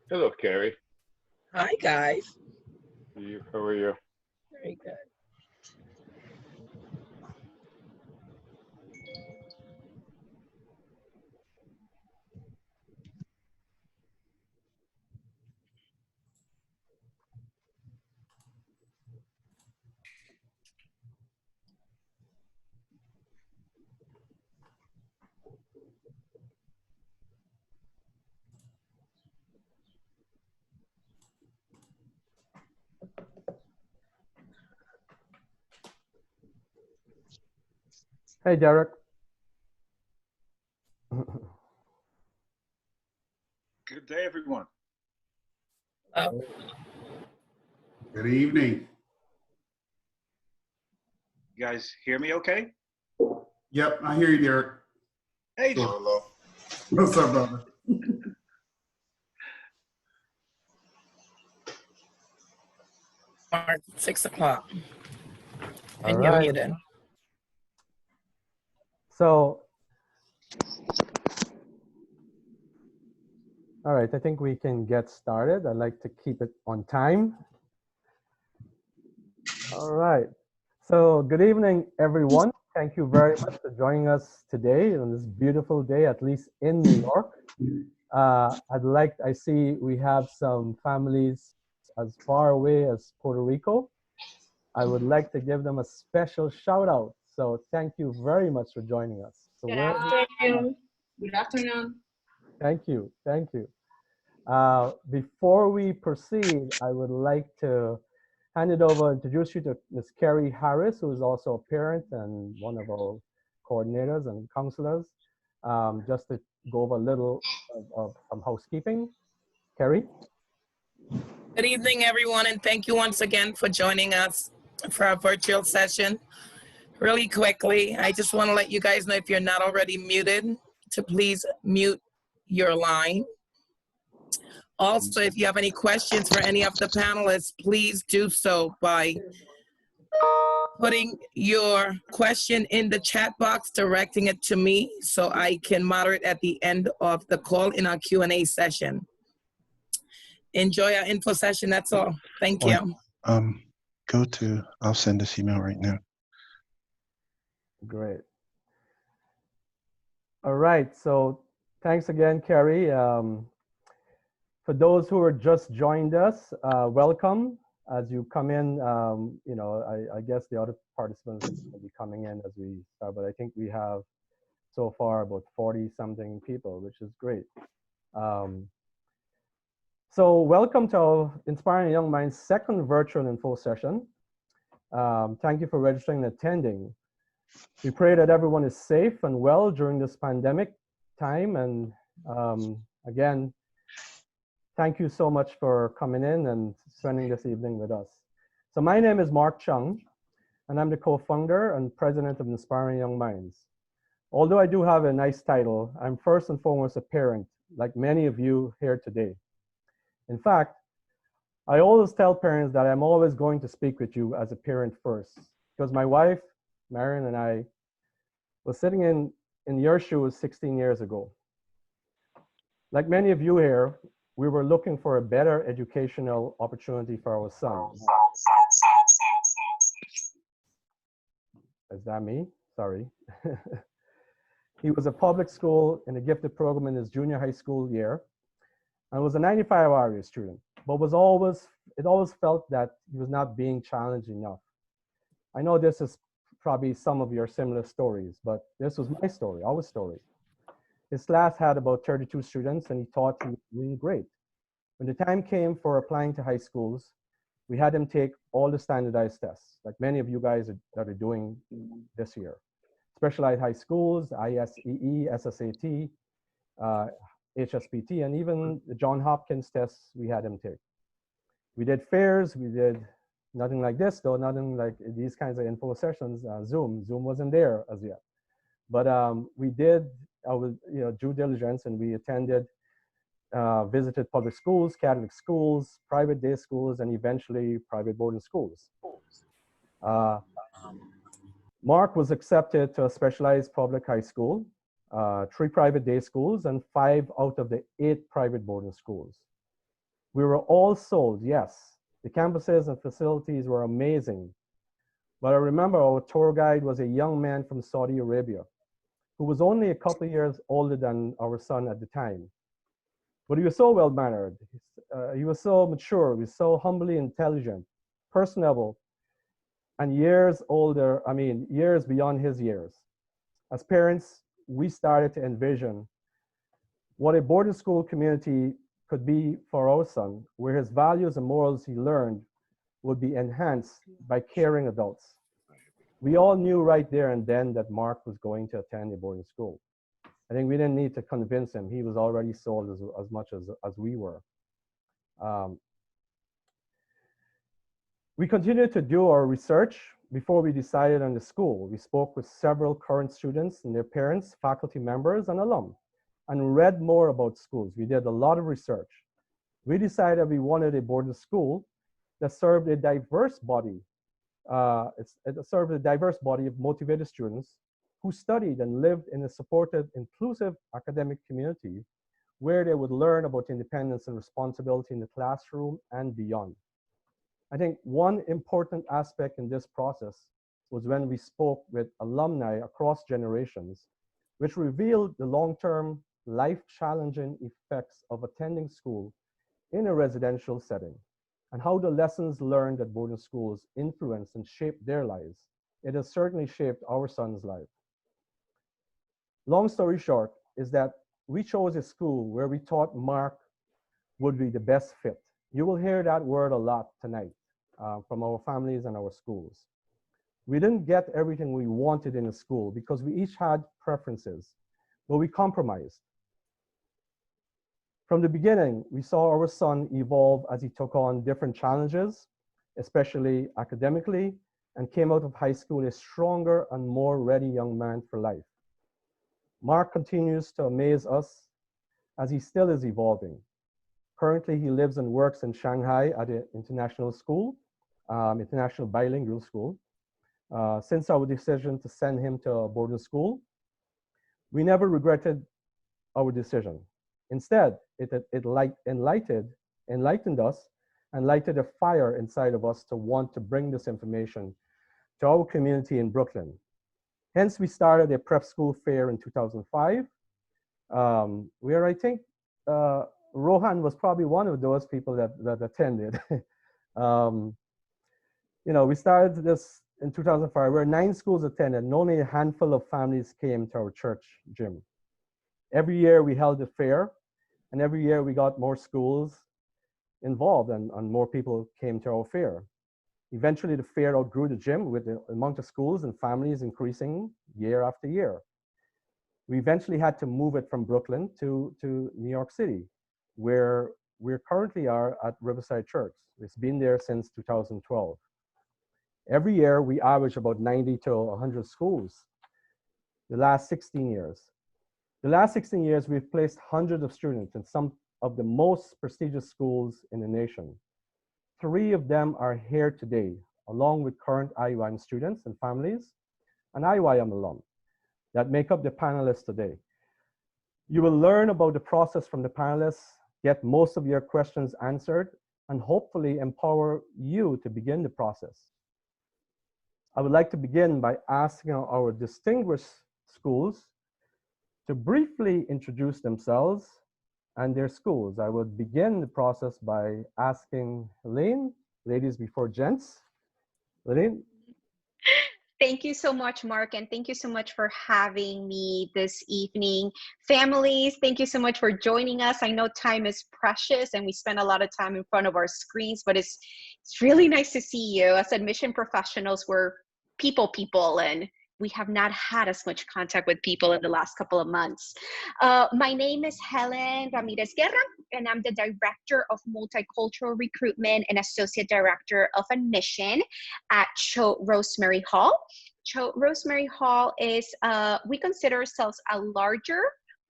Hello, Carrie. Hi, guys. How are you? Very good. Hey, Derek. Good day, everyone. Oh, Good evening. You guys hear me okay? Yep, I hear you, Derek. Hey, Cool. Jolo. What's up, brother? Mark, 6 o'clock. All And you're right. muted. So, all right, I think we can get started. I like to keep it on time. All right. So, good evening, everyone. Thank you very much for joining us today on this beautiful day, at least in New York. I see we have some families as far away as Puerto Rico. I would like to give them a special shout out. So thank you very much for joining us. So Good afternoon. Good afternoon. Thank you, thank you. Before we proceed, I would like to hand it over, introduce you to Ms. Carrie Harris, who is also a parent and one of our coordinators and counselors, just to go over a little of some housekeeping. Carrie? Good evening, everyone, and thank you once again for joining us for our virtual session. Really quickly, I just want to let you guys know, if you're not already muted, to please mute your line. Also, if you have any questions for any of the panelists, please do so by putting your question in the chat box, directing it to me so I can moderate at the end of the call in our Q&A session. Enjoy our info session. That's all. Thank you. I'll send this email right now. Great. All right, so thanks again, Carrie. For those who are just joined us, welcome. As you come in, I guess the other participants will be coming in as we start, but I think we have so far about 40 something people, which is great. So welcome to our Inspiring Young Minds second virtual info session. Thank you for registering and attending. We pray that everyone is safe and well during this pandemic time. And again, thank you so much for coming in and spending this evening with us. So my name is Mark Chung, and I'm the co-founder and president of Inspiring Young Minds. Although I do have a nice title, I'm first and foremost a parent, like many of you here today. In fact, I always tell parents that I'm always going to speak with you as a parent first, because my wife, Marion, and I was sitting in your shoes 16 years ago. Like many of you here, we were looking for a better educational opportunity for our son. Is that me? Sorry. He was a public school in a gifted program in his junior high school year, and was a 95 area student, but it always felt that he was not being challenged enough. I know this is probably some of your similar stories, but this was my story, our story. His class had about 32 students, and he thought he was doing great. When the time came for applying to high schools, we had him take all the standardized tests, like many of you guys that are doing this year. Specialized high schools, ISEE, SSAT, HSPT, and even the John Hopkins tests we had him take. We did fairs, we did nothing like this though, nothing like these kinds of info sessions, Zoom wasn't there as yet. But we did our due diligence, and we attended, visited public schools, Catholic schools, private day schools, and eventually private boarding schools. Mark was accepted to a specialized public high school, 3 private day schools, and 5 out of the 8 private boarding schools. We were all sold, yes. The campuses and facilities were amazing. But I remember our tour guide was a young man from Saudi Arabia who was only a couple of years older than our son at the time. But he was so well-mannered. He was so mature. He was so humbly intelligent, personable, and years older, years beyond his years. As parents, we started to envision what a boarding school community could be for our son, where his values and morals he learned would be enhanced by caring adults. We all knew right there and then that Mark was going to attend a boarding school. I think we didn't need to convince him. He was already sold as much as we were. We continued to do our research before we decided on the school. We spoke with several current students and their parents, faculty members, and alum, and read more about schools. We did a lot of research. We decided we wanted a boarding school that served a diverse body. It served a diverse body of motivated students who studied and lived in a supportive, inclusive academic community where they would learn about independence and responsibility in the classroom and beyond. I think one important aspect in this process was when we spoke with alumni across generations, which revealed the long-term, life-challenging effects of attending school in a residential setting, and how the lessons learned at boarding schools influence and shape their lives. It has certainly shaped our son's life. Long story short is that we chose a school where we thought Mark would be the best fit. You will hear that word a lot tonight from our families and our schools. We didn't get everything we wanted in a school because we each had preferences, but we compromised. From the beginning, we saw our son evolve as he took on different challenges, especially academically, and came out of high school a stronger and more ready young man for life. Mark continues to amaze us as he still is evolving. Currently, he lives and works in Shanghai at an international school, international bilingual school. Since our decision to send him to a boarding school, we never regretted our decision. Instead, it enlightened us and lighted a fire inside of us to want to bring this information to our community in Brooklyn. Hence, we started a prep school fair in 2005, where I think Rohan was probably one of those people that attended. We started this in 2005, where 9 schools attended, and only a handful of families came to our church gym. Every year we held a fair, and every year we got more schools involved, and more people came to our fair. Eventually, the fair outgrew the gym, with the amount of schools and families increasing year after year. We eventually had to move it from Brooklyn to New York City, where we currently are at Riverside Church. It's been there since 2012. Every year, we average about 90 to 100 schools. The last 16 years. The last 16 years, we've placed hundreds of students in some of the most prestigious schools in the nation. 3 of them are here today, along with current IYM students and families, and IYM alum that make up the panelists today. You will learn about the process from the panelists, get most of your questions answered, and hopefully empower you to begin the process. I would like to begin by asking our distinguished schools to briefly introduce themselves and their schools. I would begin the process by asking Helene, ladies before gents. Helene? Thank you so much, Mark, and thank you so much for having me this evening. Families, thank you so much for joining us. I know time is precious and we spend a lot of time in front of our screens, but it's really nice to see you. As admission professionals, we're people, and we have not had as much contact with people in the last couple of months. My name is Helen Ramirez Guerra, and I'm the Director of Multicultural Recruitment and Associate Director of Admission at Choate Rosemary Hall. Choate Rosemary Hall is, we consider ourselves a larger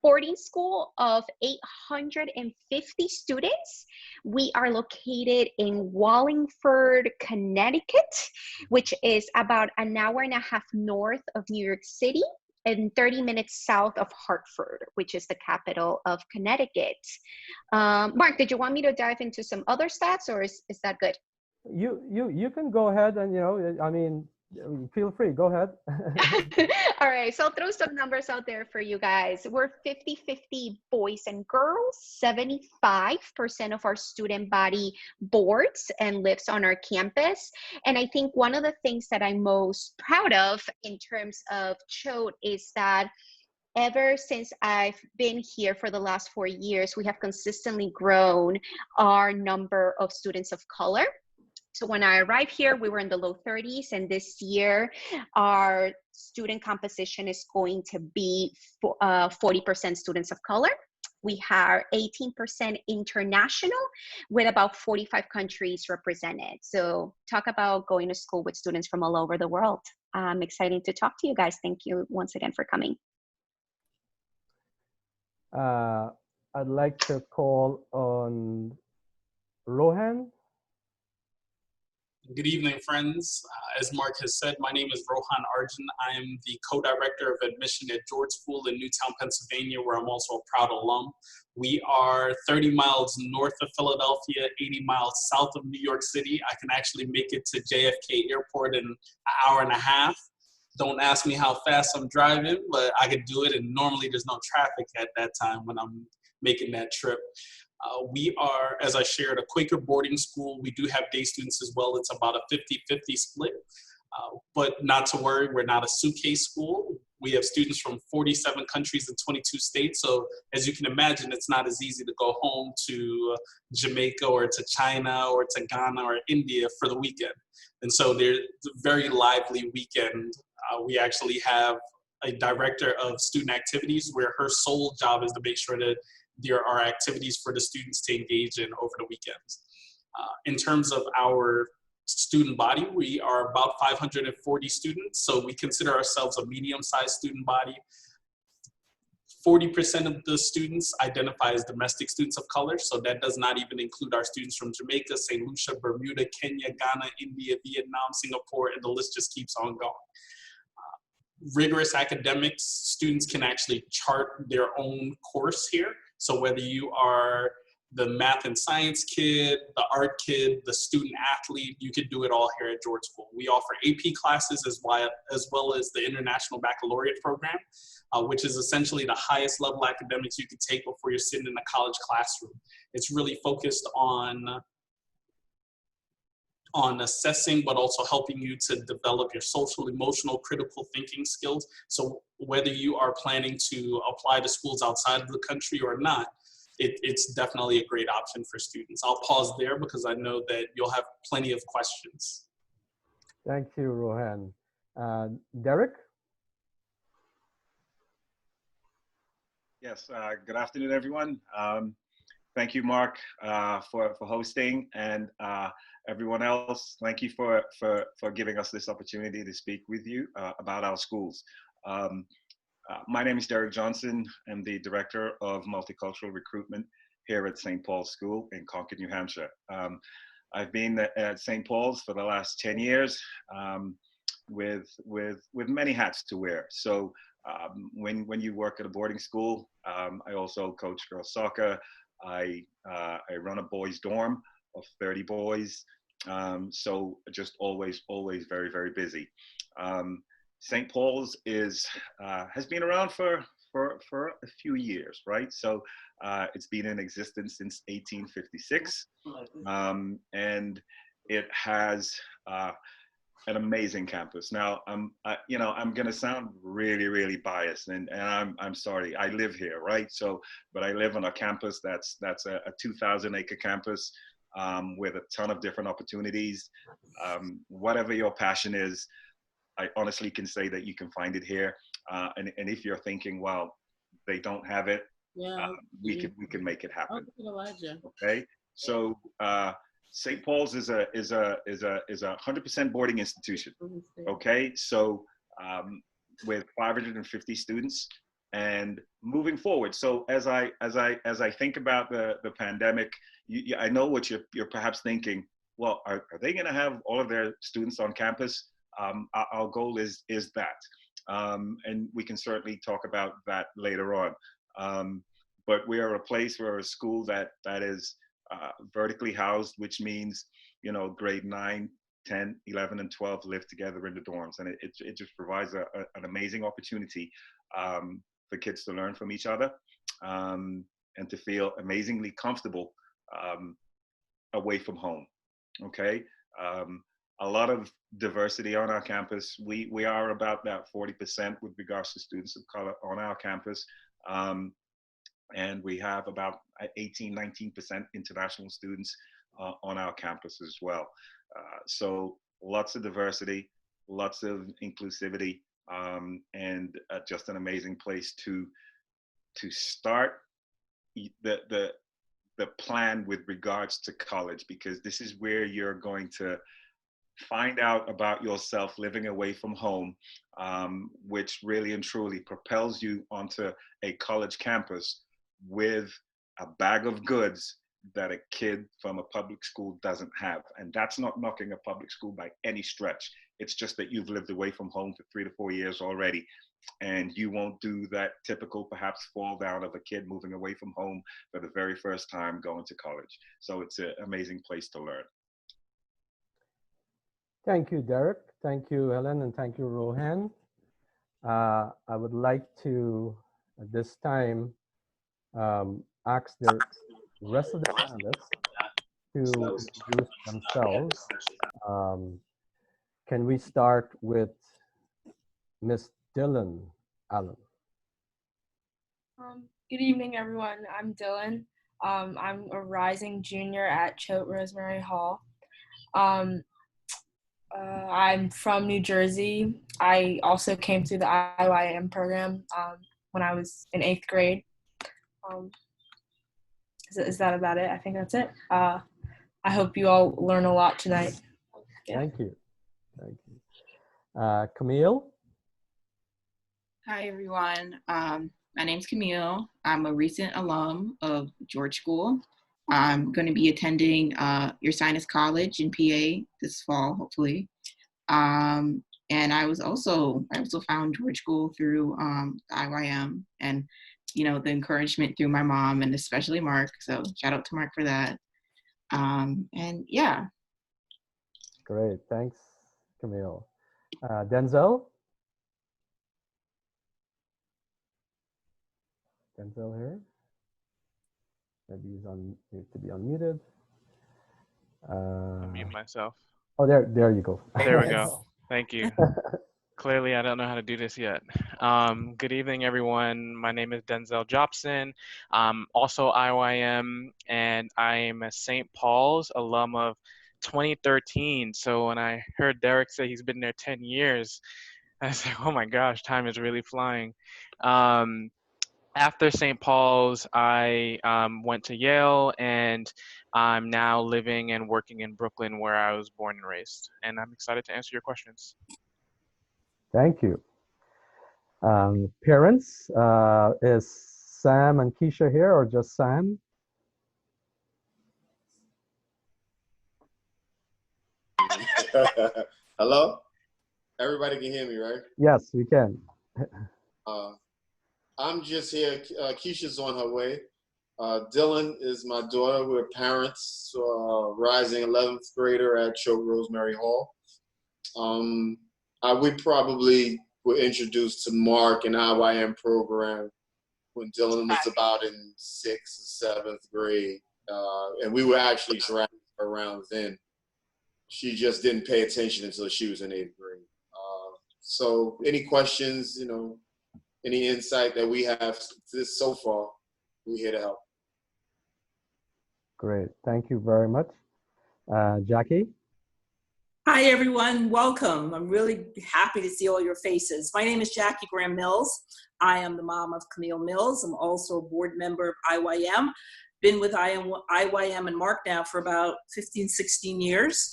boarding school of 850 students. We are located in Wallingford, Connecticut, which is about an hour and a half north of New York City. and 30 minutes south of Hartford, which is the capital of Connecticut. Mark, did you want me to dive into some other stats, or is that good? You can go ahead and, I mean, feel free, go ahead. All right, so I'll throw some numbers out there for you guys. We're 50-50 boys and girls. 75% of our student body boards and lives on our campus. And I think one of the things that I'm most proud of in terms of Choate is that ever since I've been here for the last 4 years, we have consistently grown our number of students of color. So when I arrived here, we were in the low 30s, and this year our student composition is going to be 40% students of color. We have 18% international, with about 45 countries represented. So talk about going to school with students from all over the world. I'm excited to talk to you guys. Thank you once again for coming. I'd like to call on Rohan. Good evening, friends. As Mark has said, my name is Rohan Arjun. I am the co-director of admission at George School in Newtown, Pennsylvania, where I'm also a proud alum. We are 30 miles north of Philadelphia, 80 miles south of New York City. I can actually make it to JFK Airport in an hour and a half. Don't ask me how fast I'm driving, but I could do it, and normally there's no traffic at that time when I'm making that trip. We are, as I shared, a Quaker boarding school. We do have day students as well. It's about a 50-50 split, but not to worry, we're not a suitcase school. We have students from 47 countries and 22 states. So as you can imagine, it's not as easy to go home to Jamaica or to China or to Ghana or India for the weekend. And so there's a very lively weekend. We actually have a director of student activities where her sole job is to make sure that there are activities for the students to engage in over the weekends. In terms of our student body, we are about 540 students, so we consider ourselves a medium-sized student body. 40% of the students identify as domestic students of color, so that does not even include our students from Jamaica, St. Lucia, Bermuda, Kenya, Ghana, India, Vietnam, Singapore, and the list just keeps on going. Rigorous academics, students can actually chart their own course here. So whether you are the math and science kid, the art kid, the student athlete, you could do it all here at George School. We offer AP classes as well as the International Baccalaureate program, which is essentially the highest level academics you could take before you're sitting in a college classroom. It's really focused on assessing, but also helping you to develop your social, emotional, critical thinking skills. So whether you are planning to apply to schools outside of the country or not, it's definitely a great option for students. I'll pause there because I know that you'll have plenty of questions. Thank you, Rohan. Derek? Yes, good afternoon, everyone. Thank you, Mark, for hosting, and everyone else. Thank you for giving us this opportunity to speak with you about our schools. My name is Derek Johnson. I'm the Director of Multicultural Recruitment here at St. Paul's School in Concord, New Hampshire. I've been at St. Paul's for the last 10 years with many hats to wear. So when you work at a boarding school, I also coach girls soccer. I run a boys dorm of 30 boys. So just always very, very busy. St. Paul's has been around for a few years, right? So it's been in existence since 1856, and it has an amazing campus. Now, I'm going to sound really, really biased, and I'm sorry. I live here, right? So, but I live on a campus that's a 2,000-acre campus with a ton of different opportunities. Whatever your passion is, I honestly can say that you can find it here. And if you're thinking, well, they don't have it, we can make it happen. Okay, so St. Paul's is a 100% boarding institution. Okay, so with 550 students, and moving forward. So as I think about the pandemic, I know what you're perhaps thinking. Well, are they going to have all of their students on campus? Our goal is that. And we can certainly talk about that later on. But we are a place, we're a school that is vertically housed, which means, you know, grade 9, 10, 11, and 12 live together in the dorms. And it just provides an amazing opportunity for kids to learn from each other and to feel amazingly comfortable away from home, okay? A lot of diversity on our campus. We are about that 40% with regards to students of color on our campus. And we have about 18, 19% international students on our campus as well. So lots of diversity, lots of inclusivity, and just an amazing place to start the plan with regards to college, because this is where you're going to find out about yourself living away from home, which really and truly propels you onto a college campus with a bag of goods that a kid from a public school doesn't have. And that's not knocking a public school by any stretch. It's just that you've lived away from home for 3 to 4 years already. And you won't do that typical, perhaps, fall down of a kid moving away from home for the very first time going to college. So it's an amazing place to learn. Thank you, Derek. Thank you, Helen, and thank you, Rohan. I would like to, at this time, ask the rest of the panelists to introduce themselves. Can we start with Ms. Dylan Allen? Good evening, everyone. I'm Dylan. I'm a rising junior at Choate Rosemary Hall. I'm from New Jersey. I also came through the IYM program when I was in 8th grade. Is that about it? I think that's it. I hope you all learn a lot tonight. Yeah. Thank you. Thank you. Camille? Hi, everyone. My name's Camille. I'm a recent alum of George School. I'm going to be attending Ursinus College in PA this fall, hopefully. And I also found George School through the IYM and, you know, the encouragement through my mom and especially Mark. So shout out to Mark for that. And yeah. Great. Thanks, Camille. Denzel? Denzel here? Maybe he's needs to be unmuted. Mute myself. Oh, there you go. There we go. Thank you. Clearly, I don't know how to do this yet. Good evening, everyone. My name is Denzel Jobson. I'm also IYM, and I am a St. Paul's alum of 2013. So when I heard Derek say he's been there 10 years, I was like, oh my gosh, time is really flying. After St. Paul's, I went to Yale, and I'm now living and working in Brooklyn, where I was born and raised. And I'm excited to answer your questions. Thank you. Parents, is Sam and Keisha here, or just Sam? Hello? Everybody can hear me, right? Yes, we can. I'm just here. Keisha's on her way. Dylan is my daughter. We're parents, rising 11th grader at Choate Rosemary Hall. We probably were introduced to Mark and IYM program when Dylan was about in 6th or 7th grade. And we were actually drafted around then. She just didn't pay attention until she was in 8th grade. So any questions, you know, any insight that we have this so far, we're here to help. Great. Thank you very much. Jackie? Hi, everyone. Welcome. I'm really happy to see all your faces. My name is Jackie Graham Mills. I am the mom of Camille Mills. I'm also a board member of IYM. Been with IYM and Mark now for about 15, 16 years.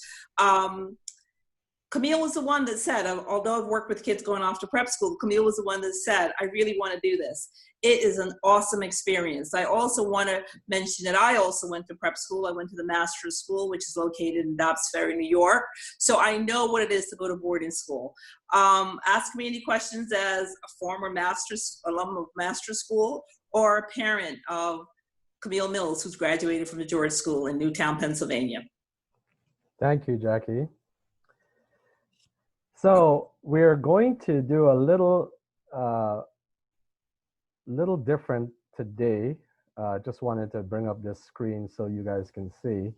Camille was the one that said, although I've worked with kids going off to prep school, Camille was the one that said, I really want to do this. it is an awesome experience. I also want to mention that I also went to prep school. I went to the Master's School, which is located in Dobbs Ferry, New York. So I know what it is to go to boarding school. Ask me any questions as a former alum of Master's School or a parent of Camille Mills, who's graduated from the George School in Newtown, Pennsylvania. Thank you, Jackie. So we're going to do a little different today. Just wanted to bring up this screen so you guys can see.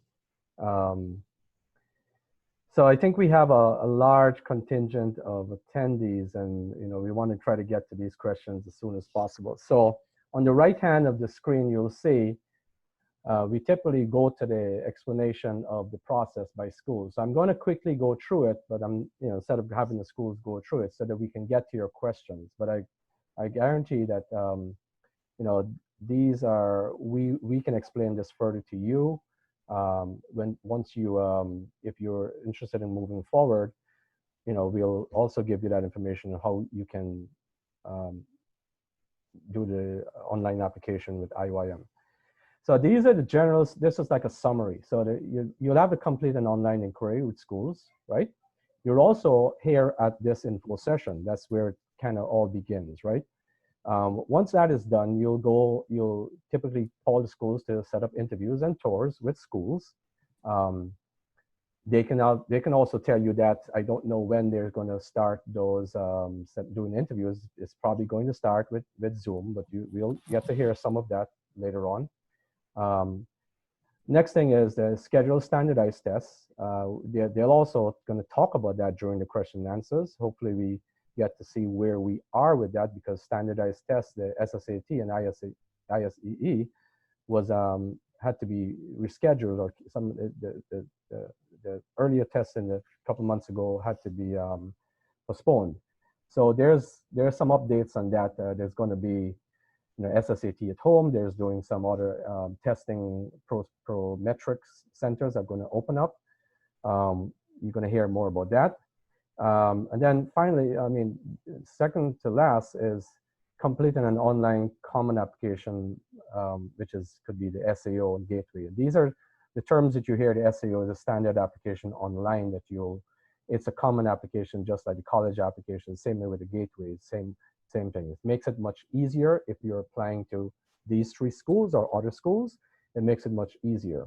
So I think we have a large contingent of attendees, and we want to try to get to these questions as soon as possible. So on the right hand of the screen, you'll see we typically go to the explanation of the process by schools. So I'm going to quickly go through it, but instead of having the schools go through it so that we can get to your questions. But I guarantee that these are we can explain this further to you once you if you're interested in moving forward. We'll also give you that information on how you can do the online application with IYM. So these are the generals. This is like a summary. So you'll have to complete an online inquiry with schools, right? You're also here at this info session. That's where it kind of all begins, right? Once that is done, you'll typically call the schools to set up interviews and tours with schools. They can also tell you that I don't know when they're going to start those doing interviews. It's probably going to start with Zoom, but we'll get to hear some of that later on. Next thing is the schedule standardized tests. They're also going to talk about that during the question and answers. Hopefully we get to see where we are with that, because standardized tests, the SSAT and ISEE, was had to be rescheduled, or some the earlier tests in a couple months ago had to be postponed. So there's some updates on that. There's going to be SSAT at home. There's doing some other testing prometrics centers are going to open up. You're going to hear more about that. And then finally, second to last is completing an online common application, which could be the SAO and gateway. These are the terms that you hear. The SAO is a standard application online that it's a common application, just like the college application. Same way with the gateway, same thing. It makes it much easier if you're applying to these 3 schools or other schools. It makes it much easier.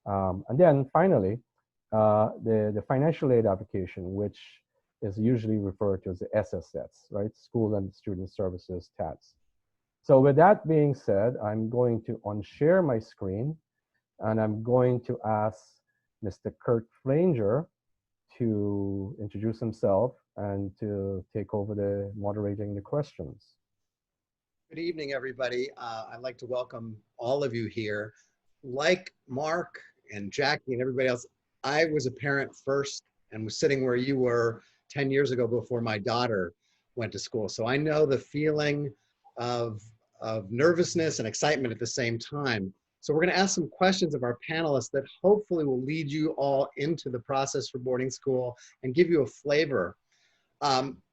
And then finally, the financial aid application, which is usually referred to as the SSS, right? School and Student Services TATS. So with that being said, I'm going to unshare my screen, and I'm going to ask Mr. Kurt Flanger to introduce himself and to take over the moderating the questions. Good evening, everybody. I'd like to welcome all of you here. Like Mark and Jackie and everybody else, I was a parent first and was sitting where you were 10 years ago before my daughter went to school. So I know the feeling of nervousness and excitement at the same time. So we're going to ask some questions of our panelists that hopefully will lead you all into the process for boarding school and give you a flavor.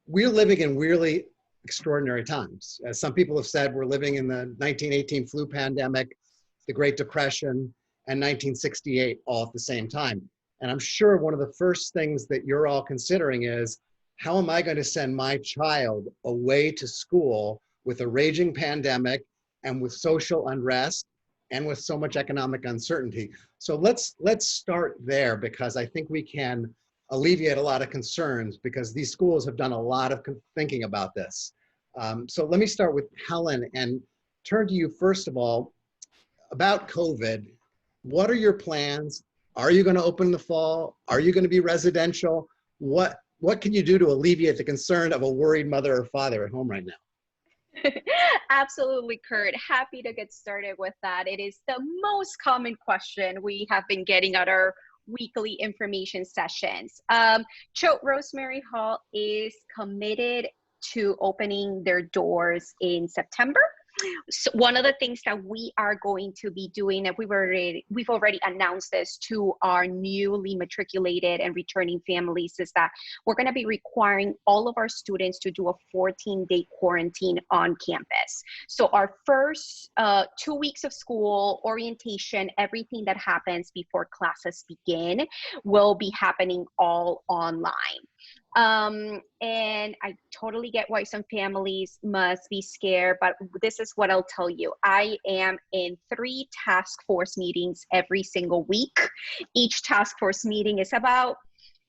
We're living in really extraordinary times. As some people have said, we're living in the 1918 flu pandemic, the Great Depression, and 1968 all at the same time. And I'm sure one of the first things that you're all considering is, how am I going to send my child away to school with a raging pandemic and with social unrest and with so much economic uncertainty? So let's start there, because I think we can alleviate a lot of concerns, because these schools have done a lot of thinking about this. So let me start with Helen and turn to you first of all about COVID. What are your plans? Are you going to open in the fall? Are you going to be residential? What can you do to alleviate the concern of a worried mother or father at home right now? Absolutely, Kurt. Happy to get started with that. It is the most common question we have been getting at our weekly information sessions. Choate Rosemary Hall is committed to opening their doors in September. So one of the things that we are going to be doing, and we've already announced this to our newly matriculated and returning families, is that we're going to be requiring all of our students to do a 14-day quarantine on campus. So our first 2 weeks of school, orientation, everything that happens before classes begin will be happening all online. And I totally get why some families must be scared, but this is what I'll tell you. I am in 3 task force meetings every single week. Each task force meeting is about,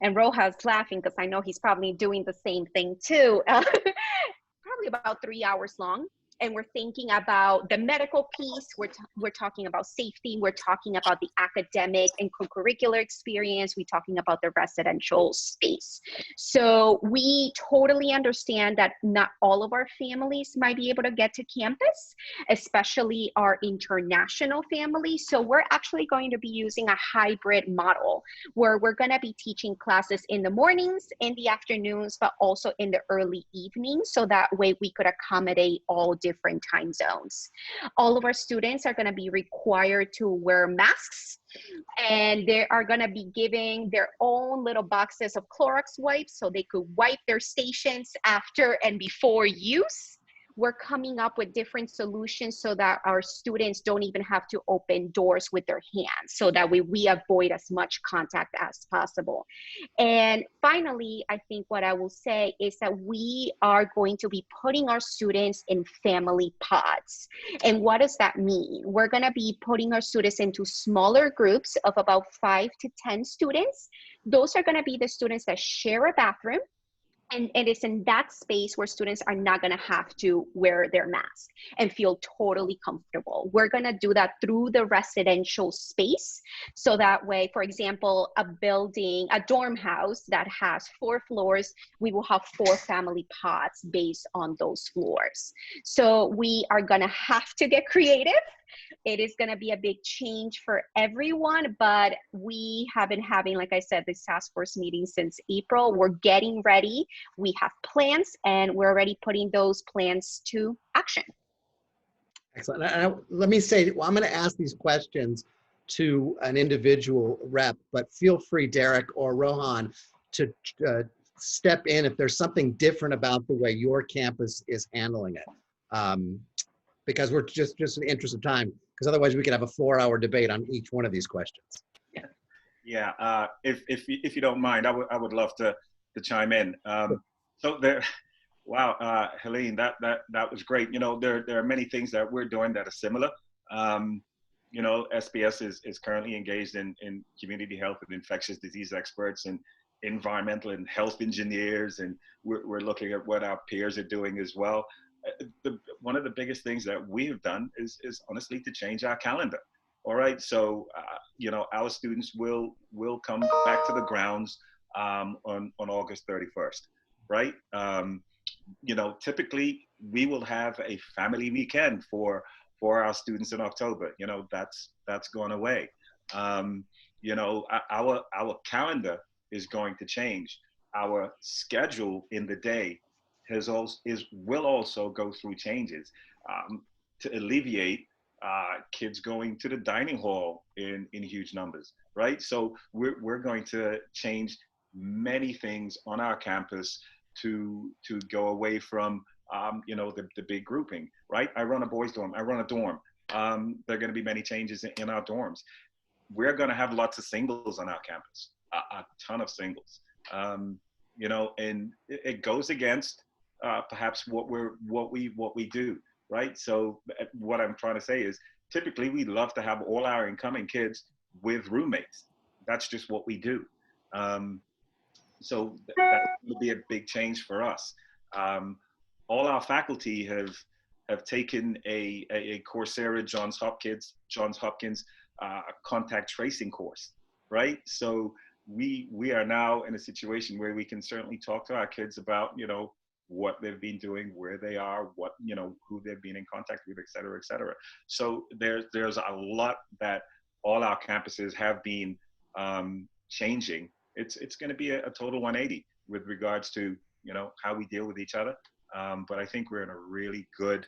and Roja's laughing because I know he's probably doing the same thing too, probably about 3 hours long. And we're thinking about the medical piece. We're talking about safety. We're talking about the academic and co-curricular experience. We're talking about the residential space. So we totally understand that not all of our families might be able to get to campus, especially our international families. So we're actually going to be using a hybrid model where we're going to be teaching classes in the mornings, in the afternoons, but also in the early evenings. So that way we could accommodate all different time zones. All of our students are going to be required to wear masks, and they are going to be giving their own little boxes of Clorox wipes so they could wipe their stations after and before use. We're coming up with different solutions so that our students don't even have to open doors with their hands, so that way we avoid as much contact as possible. And finally, I think what I will say is that we are going to be putting our students in family pods. And what does that mean? We're going to be putting our students into smaller groups of about 5 to 10 students. Those are going to be the students that share a bathroom. And it's in that space where students are not going to have to wear their mask and feel totally comfortable. We're going to do that through the residential space. So that way, for example, a building, a dorm house that has 4 floors, we will have 4 family pods based on those floors. So we are going to have to get creative. It is going to be a big change for everyone, but we have been having, like I said, this task force meeting since April. We're getting ready. We have plans, and we're already putting those plans to action. Excellent. Let me say, well, I'm going to ask these questions to an individual rep, but feel free, Derek or Rohan, to step in if there's something different about the way your campus is handling it. Because we're just in the interest of time, because otherwise we could have a 4-hour debate on each one of these questions. Yeah, if you don't mind, I would love to chime in. So there, wow, Helene, that was great. You know, there are many things that we're doing that are similar. You know, SPS is currently engaged in community health and infectious disease experts and environmental and health engineers, and we're looking at what our peers are doing as well. One of the biggest things that we have done is honestly to change our calendar. All right, so you know, our students will come back to the grounds on August 31st, right? You know, typically we will have a family weekend for our students in October. You know, that's gone away. You know, our calendar is going to change. Our schedule in the day will also go through changes to alleviate kids going to the dining hall in huge numbers, right? So we're going to change many things on our campus to go away from you know, the big grouping, right? I run a boys dorm, I run a dorm. There are going to be many changes in our dorms. We're going to have lots of singles on our campus, a ton of singles. You know, and it goes against perhaps what we do, right? So what I'm trying to say is, typically we love to have all our incoming kids with roommates. That's just what we do. So that will be a big change for us. All our faculty have taken a Coursera Johns Hopkins contact tracing course, right? So we are now in a situation where we can certainly talk to our kids about, you know, what they've been doing, where they are, what, you know, who they've been in contact with, et cetera, et cetera. So there's a lot that all our campuses have been changing. It's going to be a total 180 with regards to, you know, how we deal with each other. But I think we're in a really good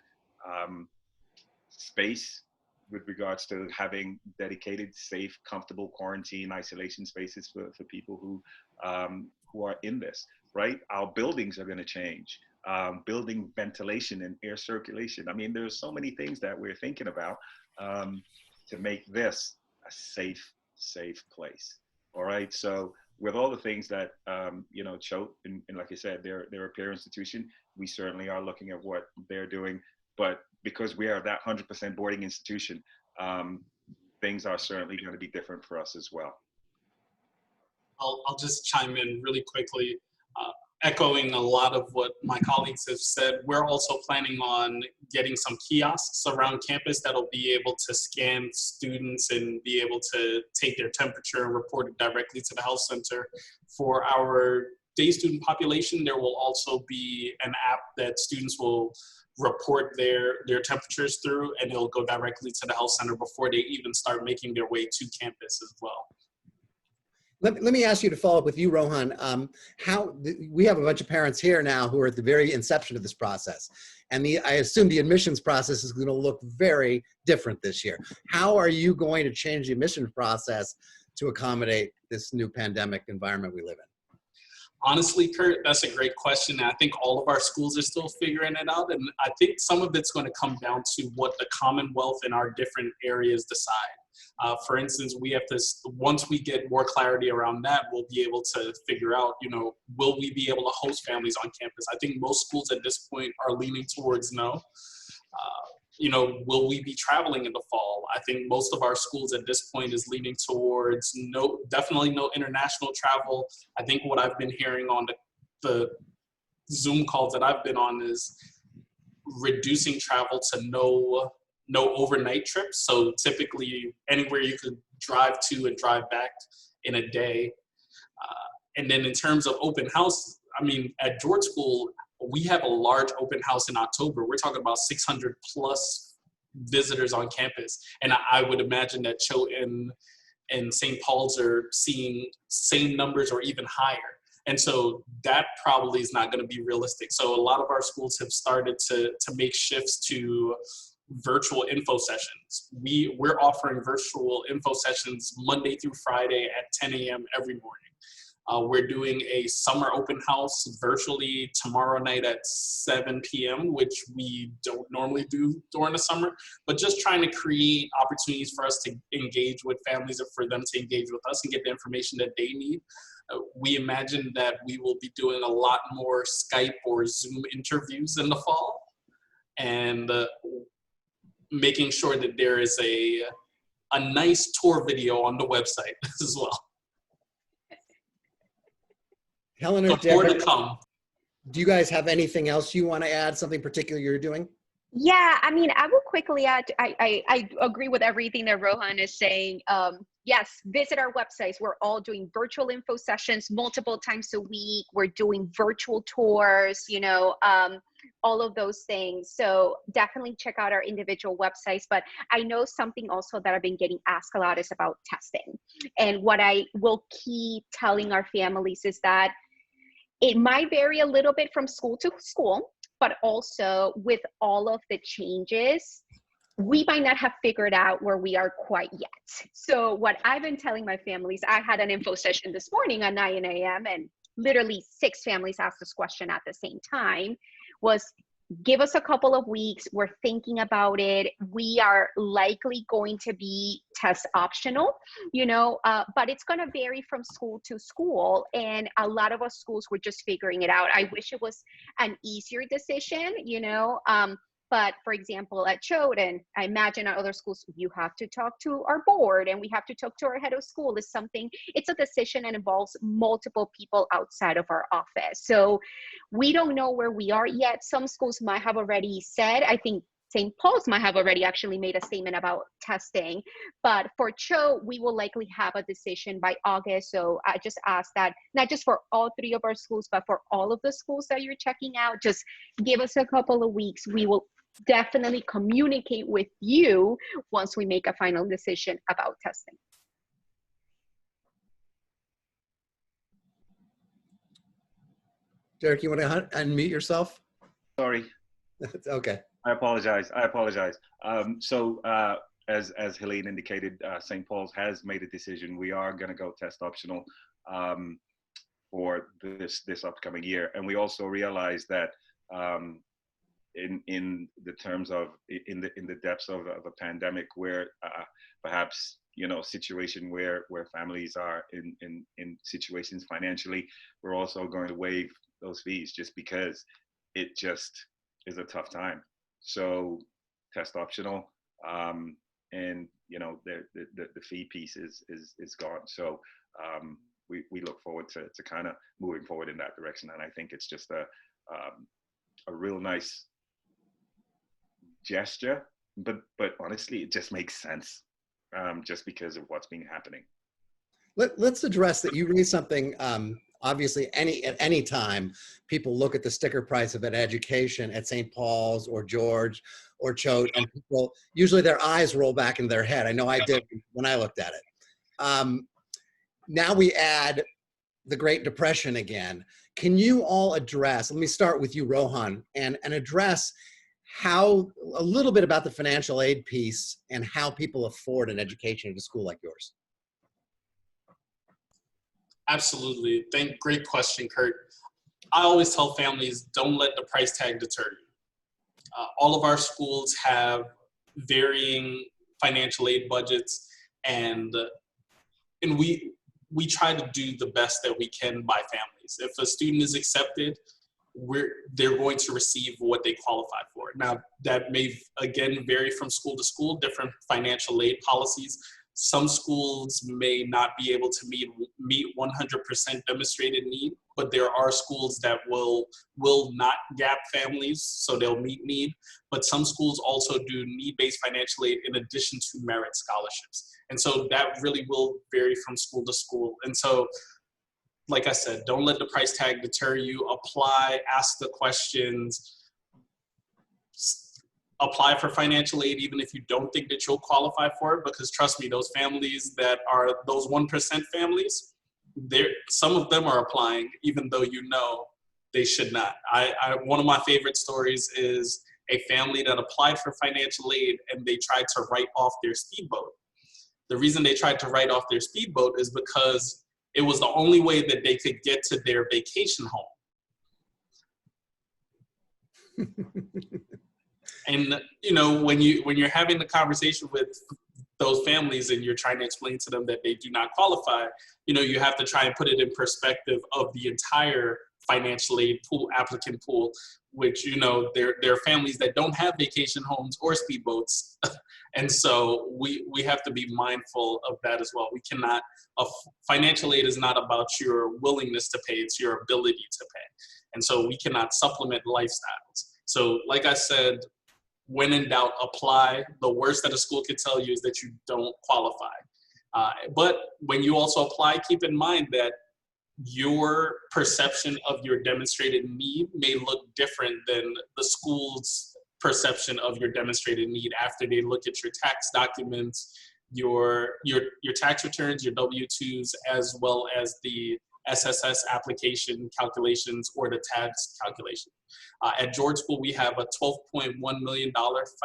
space with regards to having dedicated, safe, comfortable quarantine isolation spaces for people who are in this, right? Our buildings are going to change. Building ventilation and air circulation. I mean, there's so many things that we're thinking about to make this a safe place. All right. So with all the things that, you know, Choate, and like I said, they're a peer institution, we certainly are looking at what they're doing. But because we are that 100% boarding institution, things are certainly going to be different for us as well. I'll just chime in really quickly, echoing a lot of what my colleagues have said. We're also planning on getting some kiosks around campus that'll be able to scan students and be able to take their temperature and report it directly to the health center. For our day student population, there will also be an app that students will report their temperatures through, and it'll go directly to the health center before they even start making their way to campus as well. Let me ask you to follow up with you, Rohan. We have a bunch of parents here now who are at the very inception of this process. And I assume the admissions process is going to look very different this year. How are you going to change the admissions process to accommodate this new pandemic environment we live in? Honestly, Kurt, that's a great question. I think all of our schools are still figuring it out. And I think some of it's going to come down to what the Commonwealth and our different areas decide. For instance, we have to, once we get more clarity around that, we'll be able to figure out, you know, will we be able to host families on campus? I think most schools at this point are leaning towards no. You know, will we be traveling in the fall? I think most of our schools at this point is leaning towards no, definitely no international travel. I think what I've been hearing on the Zoom calls that I've been on is reducing travel to no overnight trips. So typically anywhere you could drive to and drive back in a day. And then in terms of open house, I mean, at George School, we have a large open house in October. We're talking about 600 plus visitors on campus. And I would imagine that Choate and St. Paul's are seeing same numbers or even higher. And so that probably is not going to be realistic. So a lot of our schools have started to make shifts to virtual info sessions. We're offering virtual info sessions Monday through Friday at 10 a.m. every morning. We're doing a summer open house virtually tomorrow night at 7 p.m., which we don't normally do during the summer, but just trying to create opportunities for us to engage with families and for them to engage with us and get the information that they need. We imagine that we will be doing a lot more Skype or Zoom interviews in the fall, and making sure that there is a nice tour video on the website as well. Helen or So Deb, more to come. do you guys have anything else you want to add, something particular you're doing? Yeah, I mean, I will quickly add, I agree with everything that Rohan is saying. Yes, visit our websites. We're all doing virtual info sessions multiple times a week. We're doing virtual tours, you know, all of those things. So definitely check out our individual websites. But I know something also that I've been getting asked a lot is about testing. And what I will keep telling our families is that it might vary a little bit from school to school, but also with all of the changes, we might not have figured out where we are quite yet. So what I've been telling my families, I had an info session this morning at 9 a.m. and literally 6 families asked this question at the same time, was give us a couple of weeks. We're thinking about it. We are likely going to be test optional, you know, but it's going to vary from school to school. And a lot of our schools were just figuring it out. I wish it was an easier decision, you know, but for example, at Choate, and I imagine at other schools, you have to talk to our board and we have to talk to our head of school. It's a decision and involves multiple people outside of our office. So we don't know where we are yet. Some schools might have already said, I think St. Paul's might have already actually made a statement about testing, but for Choate, we will likely have a decision by August. So I just ask that, not just for all 3 of our schools, but for all of the schools that you're checking out, just give us a couple of weeks. We will definitely communicate with you once we make a final decision about testing. Derek, you want to unmute yourself? Sorry. Okay. I apologize. I apologize. As Helene indicated, St. Paul's has made a decision. We are going to go test optional for this upcoming year, and we also realize that in the terms of in the depths of a pandemic, where perhaps situation where families are in situations financially, we're also going to waive those fees just because it just is a tough time. So test optional, and the fee piece is gone. So we look forward to kind of moving forward in that direction, and I think it's just a real nice gesture, but honestly, it just makes sense, just because of what's been happening. Let's address that. You raised something. Obviously, at any time, people look at the sticker price of an education at St. Paul's or George or Choate, and people usually their eyes roll back in their head. I know I did when I looked at it. Now we add the Great Depression again. Can you all address? Let me start with you, Rohan, and address a little bit about the financial aid piece and how people afford an education at a school like yours. Absolutely. Great question, Kurt. I always tell families, don't let the price tag deter you. All of our schools have varying financial aid budgets, and we try to do the best that we can by families. If a student is accepted, they're going to receive what they qualify for. Now, that may, again, vary from school to school, different financial aid policies. Some schools may not be able to meet 100% demonstrated need, but there are schools that will not gap families, so they'll meet need. But some schools also do need-based financial aid in addition to merit scholarships. And so that really will vary from school to school. And so, like I said, don't let the price tag deter you. Apply, ask the questions, apply for financial aid even if you don't think that you'll qualify for it, because trust me, those families that are those 1% families, some of them are applying even though they should not. One of my favorite stories is a family that applied for financial aid and they tried to write off their speedboat. The reason they tried to write off their speedboat is because it was the only way that they could get to their vacation home. And when you're having the conversation with those families and you're trying to explain to them that they do not qualify, you have to try and put it in perspective of the entire financial aid pool, applicant pool, which there are families that don't have vacation homes or speedboats. And so we have to be mindful of that as well. We cannot, financial aid is not about your willingness to pay, it's your ability to pay. And so we cannot supplement lifestyles. So like I said, when in doubt, apply. The worst that a school could tell you is that you don't qualify. But when you also apply, keep in mind that your perception of your demonstrated need may look different than the school's perception of your demonstrated need after they look at your tax documents, your tax returns, your W-2s, as well as the SSS application calculations or the tax calculation. At George School, we have a $12.1 million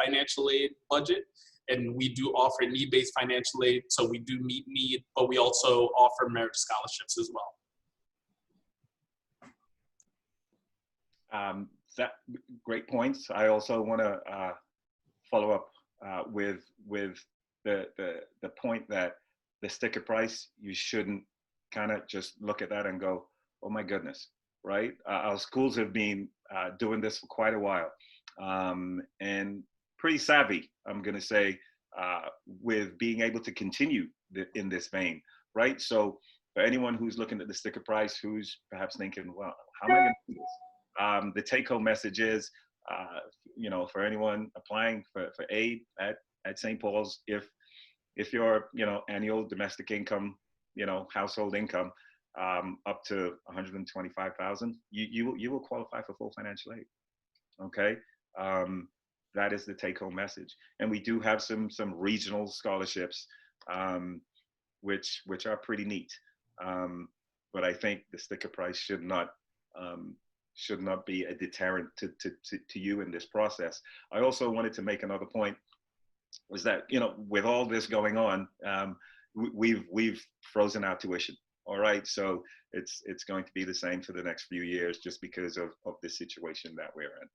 financial aid budget, and we do offer need-based financial aid, so we do meet need, but we also offer merit scholarships as well. Great points. I also want to follow up with the point that the sticker price, you shouldn't kind of just look at that and go, oh my goodness, right? Our schools have been doing this for quite a while, and pretty savvy, I'm going to say, with being able to continue in this vein, right? So for anyone who's looking at the sticker price, who's perhaps thinking, well, how am I going to do this? The take-home message is, for anyone applying for aid at St. Paul's, if your annual domestic income, household income, up to 125,000, you will qualify for full financial aid. Okay, that is the take-home message, and we do have some regional scholarships, which are pretty neat. But I think the sticker price should not should not be a deterrent to you in this process. I also wanted to make another point, was that, you know, with all this going on, we've frozen our tuition. All right, so it's going to be the same for the next few years, just because of the situation that we're in.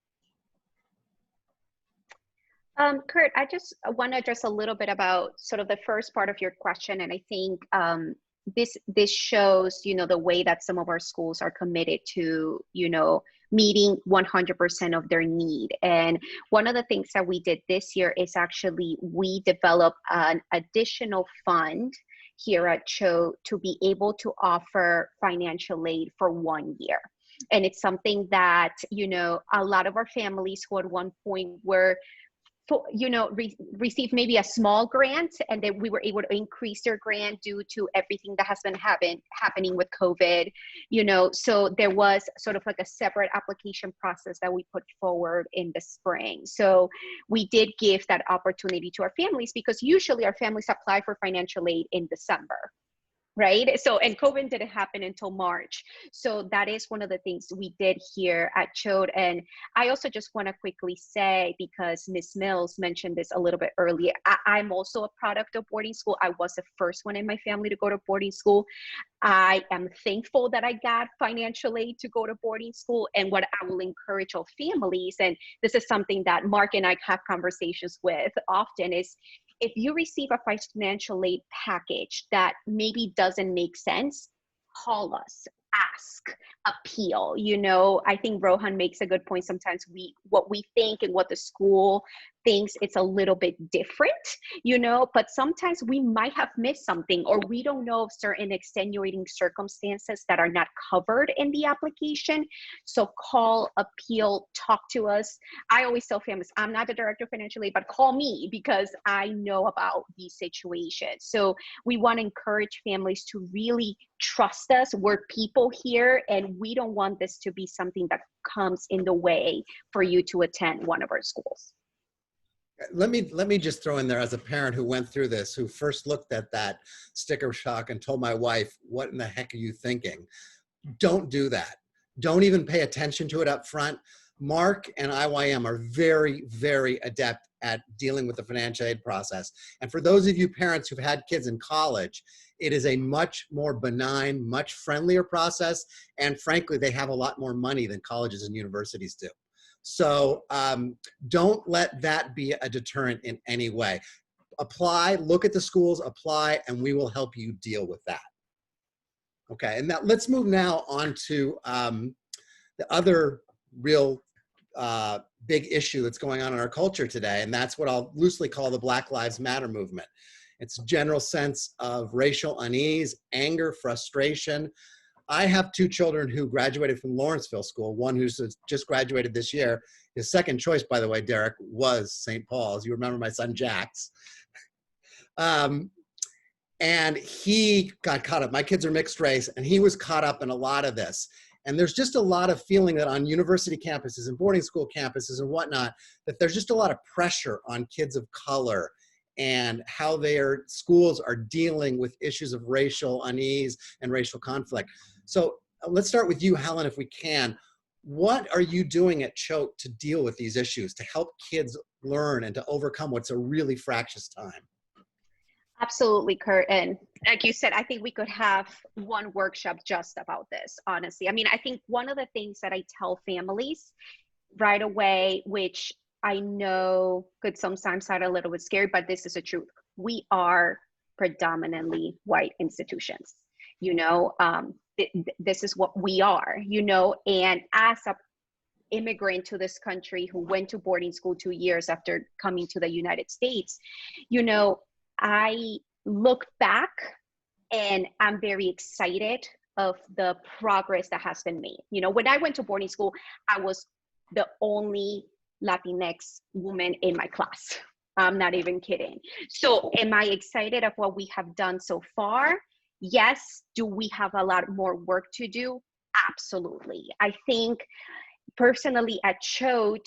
Kurt, I just want to address a little bit about sort of the first part of your question, and I think this shows, you know, the way that some of our schools are committed to, you know, meeting 100% of their need. And one of the things that we did this year is actually we developed an additional fund here at CHO to be able to offer financial aid for 1 year. And it's something that, you know, a lot of our families who at one point were, you know, received maybe a small grant, and then we were able to increase their grant due to everything that has been happening with COVID, you know. So there was sort of like a separate application process that we put forward in the spring. So we did give that opportunity to our families, because usually our families apply for financial aid in December. Right? So, and COVID didn't happen until March. So that is one of the things we did here at CHO. And I also just want to quickly say, because Ms. Mills mentioned this a little bit earlier, I'm also a product of boarding school. I was the first one in my family to go to boarding school. I am thankful that I got financial aid to go to boarding school. And what I will encourage all families, and this is something that Mark and I have conversations with often, is if you receive a financial aid package that maybe doesn't make sense, call us, ask, appeal. You know, I think Rohan makes a good point. Sometimes what we think and what the school thinks, it's a little bit different, you know, but sometimes we might have missed something, or we don't know of certain extenuating circumstances that are not covered in the application. So call, appeal, talk to us. I always tell families, I'm not the director of financial aid, but call me, because I know about these situations. So we want to encourage families to really trust us. We're people here, and we don't want this to be something that comes in the way for you to attend one of our schools. Let me just throw in there, as a parent who went through this, who first looked at that sticker shock and told my wife, what in the heck are you thinking? Don't do that. Don't even pay attention to it up front. Mark and IYM are very, very adept at dealing with the financial aid process. And for those of you parents who've had kids in college, it is a much more benign, much friendlier process. And frankly, they have a lot more money than colleges and universities do. So don't let that be a deterrent in any way. Apply, look at the schools, apply, and we will help you deal with that. Okay, and now let's move now on to the other real big issue that's going on in our culture today, and that's what I'll loosely call the Black Lives Matter movement. It's a general sense of racial unease, anger, frustration. I have two children who graduated from Lawrenceville School, one who's just graduated this year. His second choice, by the way, Derek, was St. Paul's. You remember my son, Jax. And he got caught up. My kids are mixed race, and he was caught up in a lot of this. And there's just a lot of feeling that on university campuses and boarding school campuses and whatnot, that there's just a lot of pressure on kids of color and how their schools are dealing with issues of racial unease and racial conflict. So let's start with you, Helen, if we can. What are you doing at CHO to deal with these issues, to help kids learn and to overcome what's a really fractious time? Absolutely, Kurt. And like you said, I think we could have one workshop just about this, honestly. I mean, I think one of the things that I tell families right away, which I know could sometimes sound a little bit scary, but this is the truth. We are predominantly white institutions. You know, this is what we are, you know, and as a immigrant to this country who went to boarding school 2 years after coming to the United States, you know, I look back and I'm very excited of the progress that has been made. You know, when I went to boarding school, I was the only Latinx woman in my class. I'm not even kidding. So am I excited of what we have done so far? Yes. Do we have a lot more work to do? Absolutely. I think personally at CHOT,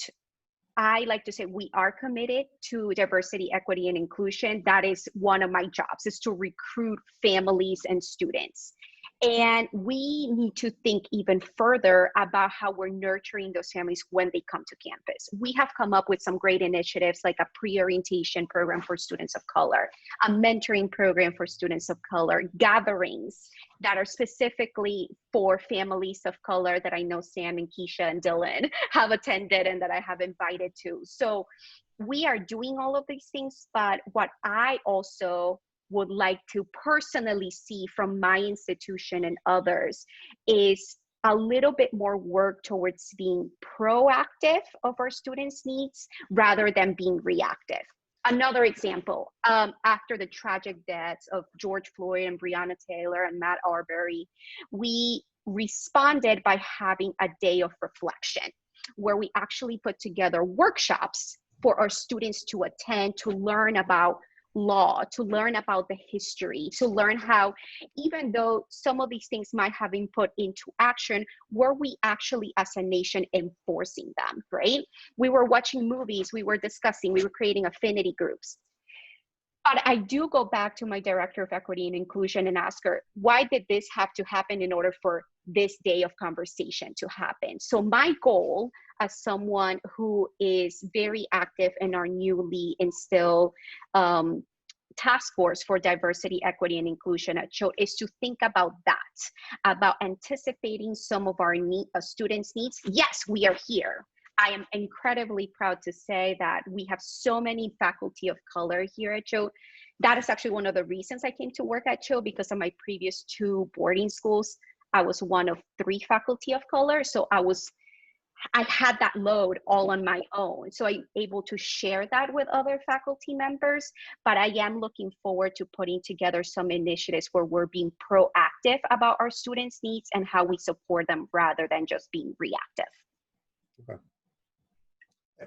I like to say we are committed to diversity, equity, and inclusion. That is one of my jobs, is to recruit families and students. And we need to think even further about how we're nurturing those families when they come to campus. We have come up with some great initiatives like a pre-orientation program for students of color, a mentoring program for students of color, gatherings that are specifically for families of color that I know Sam and Keisha and Dylan have attended and that I have invited to. So we are doing all of these things, but what I also would like to personally see from my institution and others is a little bit more work towards being proactive of our students' needs rather than being reactive. Another example, after the tragic deaths of George Floyd and Breonna Taylor and Matt Arbery, we responded by having a day of reflection where we actually put together workshops for our students to attend, to learn about law, to learn about the history, to learn how, even though some of these things might have been put into action, were we actually as a nation enforcing them, right? We were watching movies, we were discussing, we were creating affinity groups. But I do go back to my director of equity and inclusion and ask her, why did this have to happen in order for this day of conversation to happen? So my goal as someone who is very active in our newly instilled task force for diversity, equity, and inclusion at CHOAT is to think about that, about anticipating some of our students' needs. Yes, we are here. I am incredibly proud to say that we have so many faculty of color here at CHOAT. That is actually one of the reasons I came to work at CHOAT, because of my previous 2 boarding schools. I was one of 3 faculty of color. So I had that load all on my own. So I'm able to share that with other faculty members, but I am looking forward to putting together some initiatives where we're being proactive about our students' needs and how we support them rather than just being reactive. Okay.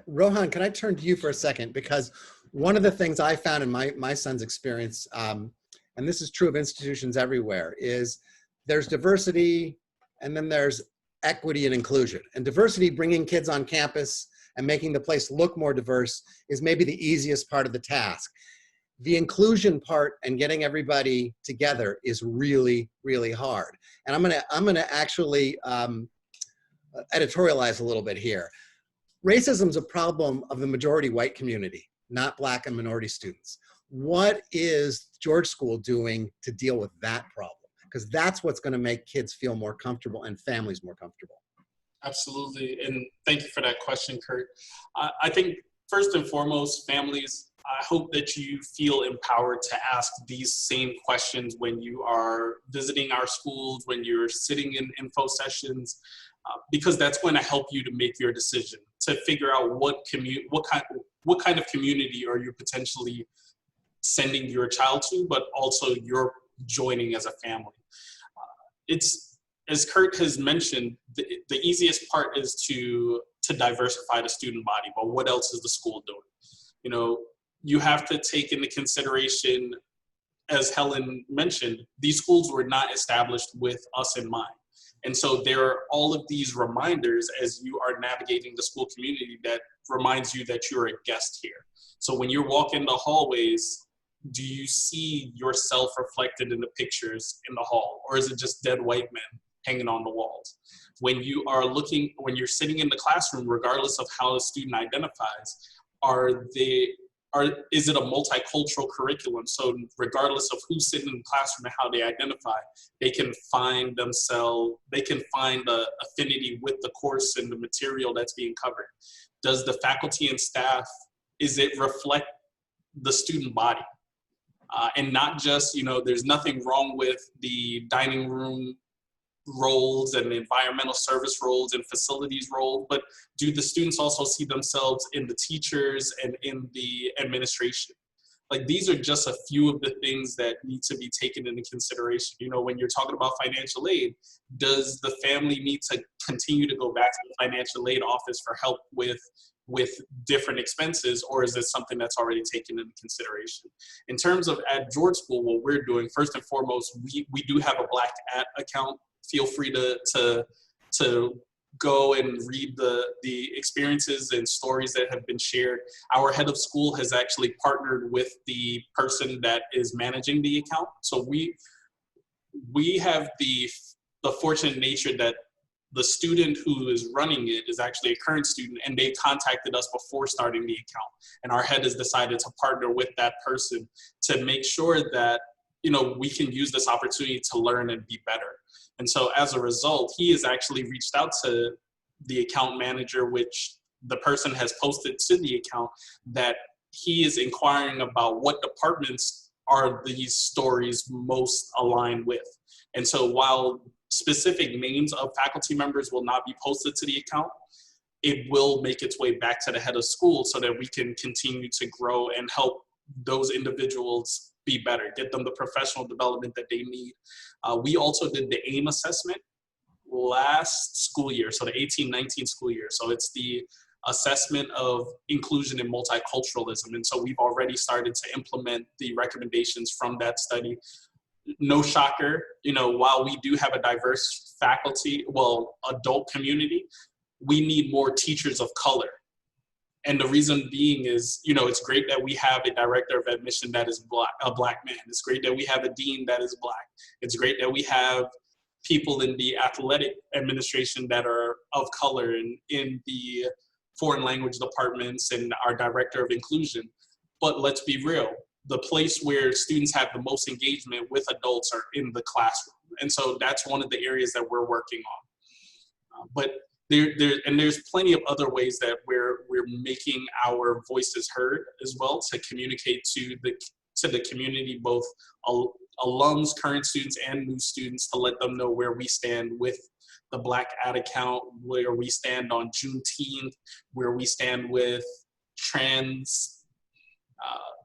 Rohan, can I turn to you for a second? Because one of the things I found in my son's experience, and this is true of institutions everywhere, is there's diversity and then there's equity and inclusion. And diversity, bringing kids on campus and making the place look more diverse, is maybe the easiest part of the task. The inclusion part and getting everybody together is really, really hard. And I'm gonna actually editorialize a little bit here. Racism is a problem of the majority white community, not Black and minority students. What is George School doing to deal with that problem? Because that's what's going to make kids feel more comfortable and families more comfortable. Absolutely, and thank you for that question, Kurt. I think first and foremost, families, I hope that you feel empowered to ask these same questions when you are visiting our schools, when you're sitting in info sessions, because that's going to help you to make your decision, to figure out what kind of community are you potentially sending your child to, but also you're joining as a family. It's, as Kurt has mentioned, the easiest part is to diversify the student body, but what else is the school doing? You know, you have to take into consideration, as Helen mentioned, these schools were not established with us in mind. And so there are all of these reminders as you are navigating the school community that reminds you that you're a guest here. So when you're walking the hallways, do you see yourself reflected in the pictures in the hall? Or is it just dead white men hanging on the walls? When you're sitting in the classroom, regardless of how a student identifies, is it a multicultural curriculum? So regardless of who's sitting in the classroom and how they identify, they can find the affinity with the course and the material that's being covered. Does the faculty and staff, is it reflect the student body? And not just, there's nothing wrong with the dining room roles and environmental service roles and facilities roles, but do the students also see themselves in the teachers and in the administration? Like, these are just a few of the things that need to be taken into consideration. When you're talking about financial aid, does the family need to continue to go back to the financial aid office for help with different expenses, or is this something that's already taken into consideration? In terms of at George School, what we're doing, first and foremost, we do have a Black account. Feel free to go and read the experiences and stories that have been shared. Our head of school has actually partnered with the person that is managing the account. So we have the fortunate nature that the student who is running it is actually a current student, and they contacted us before starting the account. And our head has decided to partner with that person to make sure that, you know, we can use this opportunity to learn and be better. And so as a result, he has actually reached out to the account manager, which the person has posted to the account, that he is inquiring about what departments are these stories most aligned with. And so while specific names of faculty members will not be posted to the account, it will make its way back to the head of school so that we can continue to grow and help those individuals be better, get them the professional development that they need. We also did the AIM assessment last school year, so the 18-19 school year. So it's the assessment of inclusion and multiculturalism. And so we've already started to implement the recommendations from that study. No shocker, you know, while we do have a diverse faculty, well, adult community, we need more teachers of color. And the reason being is, you know, it's great that we have a director of admission that is a black man. It's great that we have a dean that is black. It's great that we have people in the athletic administration that are of color and in the foreign language departments and our director of inclusion. But let's be real, the place where students have the most engagement with adults are in the classroom. And so that's one of the areas that we're working on. But there's plenty of other ways that we're making our voices heard as well, to communicate to the community, both alums, current students, and new students, to let them know where we stand with the Black Ad account, where we stand on Juneteenth, where we stand with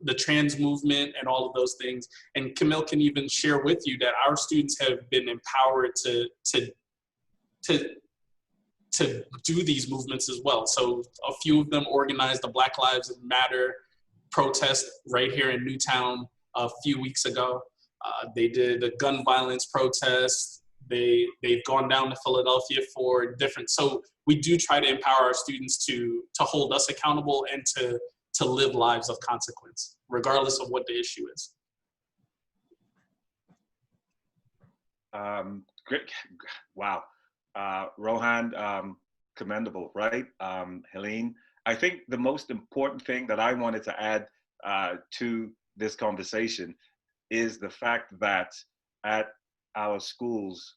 the trans movement and all of those things. And Camille can even share with you that our students have been empowered to do these movements as well. So a few of them organized the Black Lives Matter protest right here in Newtown a few weeks ago. They did a gun violence protest. They've gone down to Philadelphia for different, so we do try to empower our students to hold us accountable and to live lives of consequence, regardless of what the issue is. Great, wow. Rohan, commendable, right? Helene, I think the most important thing that I wanted to add to this conversation is the fact that at our schools,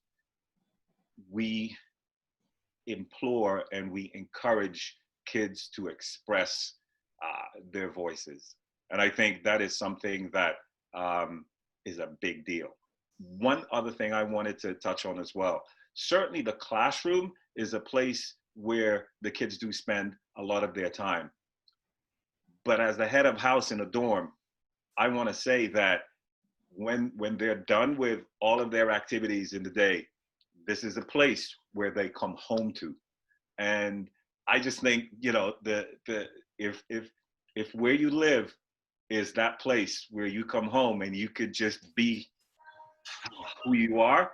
we implore and we encourage kids to express their voices. And I think that is something that is a big deal. One other thing I wanted to touch on as well. Certainly the classroom is a place where the kids do spend a lot of their time. But as the head of house in a dorm, I want to say that when they're done with all of their activities in the day, this is a place where they come home to. And I just think, you know, if where you live is that place where you come home and you could just be who you are,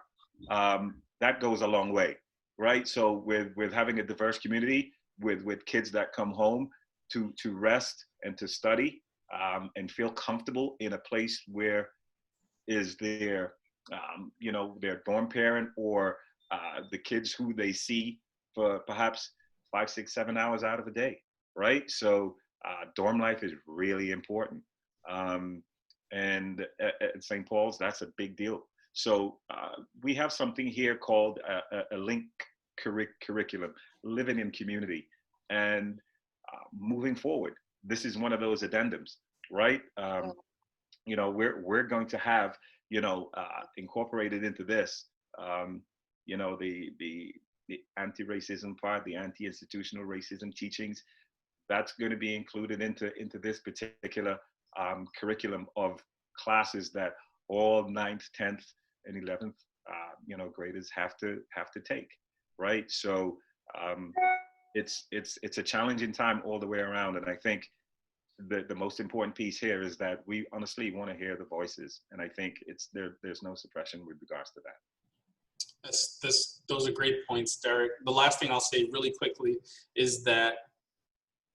that goes a long way, right? So with having a diverse community, with kids that come home to rest and to study and feel comfortable in a place where is their, you know, their dorm parent or the kids who they see for perhaps 5, 6, 7 hours out of a day, right? So dorm life is really important. And at St. Paul's, that's a big deal. So we have something here called a link curriculum, living in community. And moving forward, this is one of those addendums, right? You know, we're going to have, you know, incorporated into this, you know, the anti-racism part, the anti-institutional racism teachings. That's going to be included into this particular curriculum of classes that all 9th, 10th, and 11th, you know, graders have to take, right? So it's a challenging time all the way around, and I think the most important piece here is that we honestly want to hear the voices, and I think there's no suppression with regards to that. Those are great points, Derek. The last thing I'll say really quickly is that,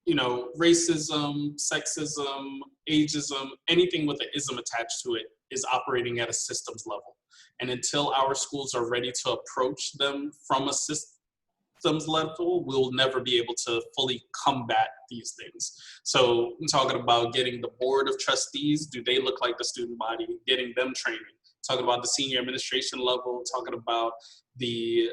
you know, racism, sexism, ageism, anything with an ism attached to it is operating at a systems level. And until our schools are ready to approach them from a systems level, we'll never be able to fully combat these things. So I'm talking about getting the board of trustees, do they look like the student body, getting them training, talking about the senior administration level, talking about the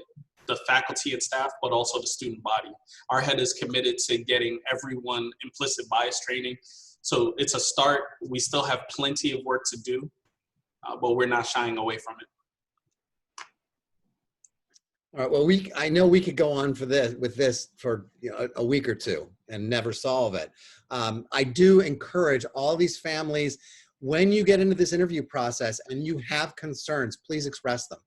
faculty and staff, but also the student body. Our head is committed to getting everyone implicit bias training. So it's a start. We still have plenty of work to do, but we're not shying away from it. All right. Well, I know we could go on for this for a week or two and never solve it. I do encourage all these families, when you get into this interview process and you have concerns, please express them.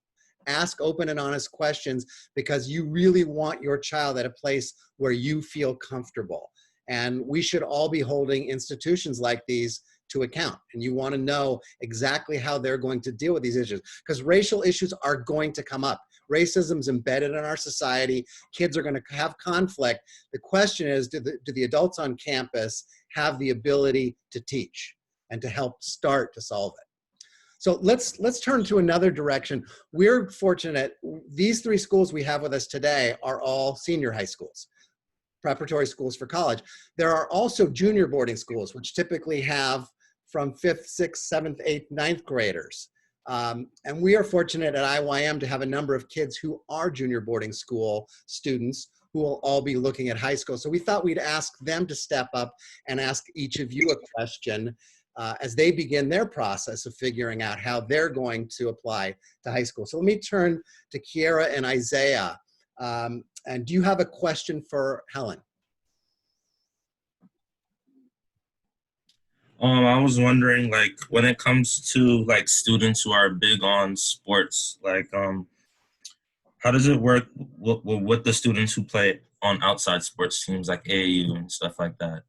Ask open and honest questions, because you really want your child at a place where you feel comfortable. And we should all be holding institutions like these to account. And you want to know exactly how they're going to deal with these issues, because racial issues are going to come up. Racism is embedded in our society. Kids are going to have conflict. The question is, do the adults on campus have the ability to teach and to help start to solve it? So let's turn to another direction. We're fortunate. These three schools we have with us today are all senior high schools, preparatory schools for college. There are also junior boarding schools, which typically have from 5th, 6th, 7th, 8th, 9th graders. And we are fortunate at IYM to have a number of kids who are junior boarding school students who will all be looking at high school. So we thought we'd ask them to step up and ask each of you a question as they begin their process of figuring out how they're going to apply to high school. So let me turn to Kiera and Isaiah. And do you have a question for Helen? I was wondering, like, when it comes to like students who are big on sports, like, how does it work with the students who play on outside sports teams like AAU and stuff like that?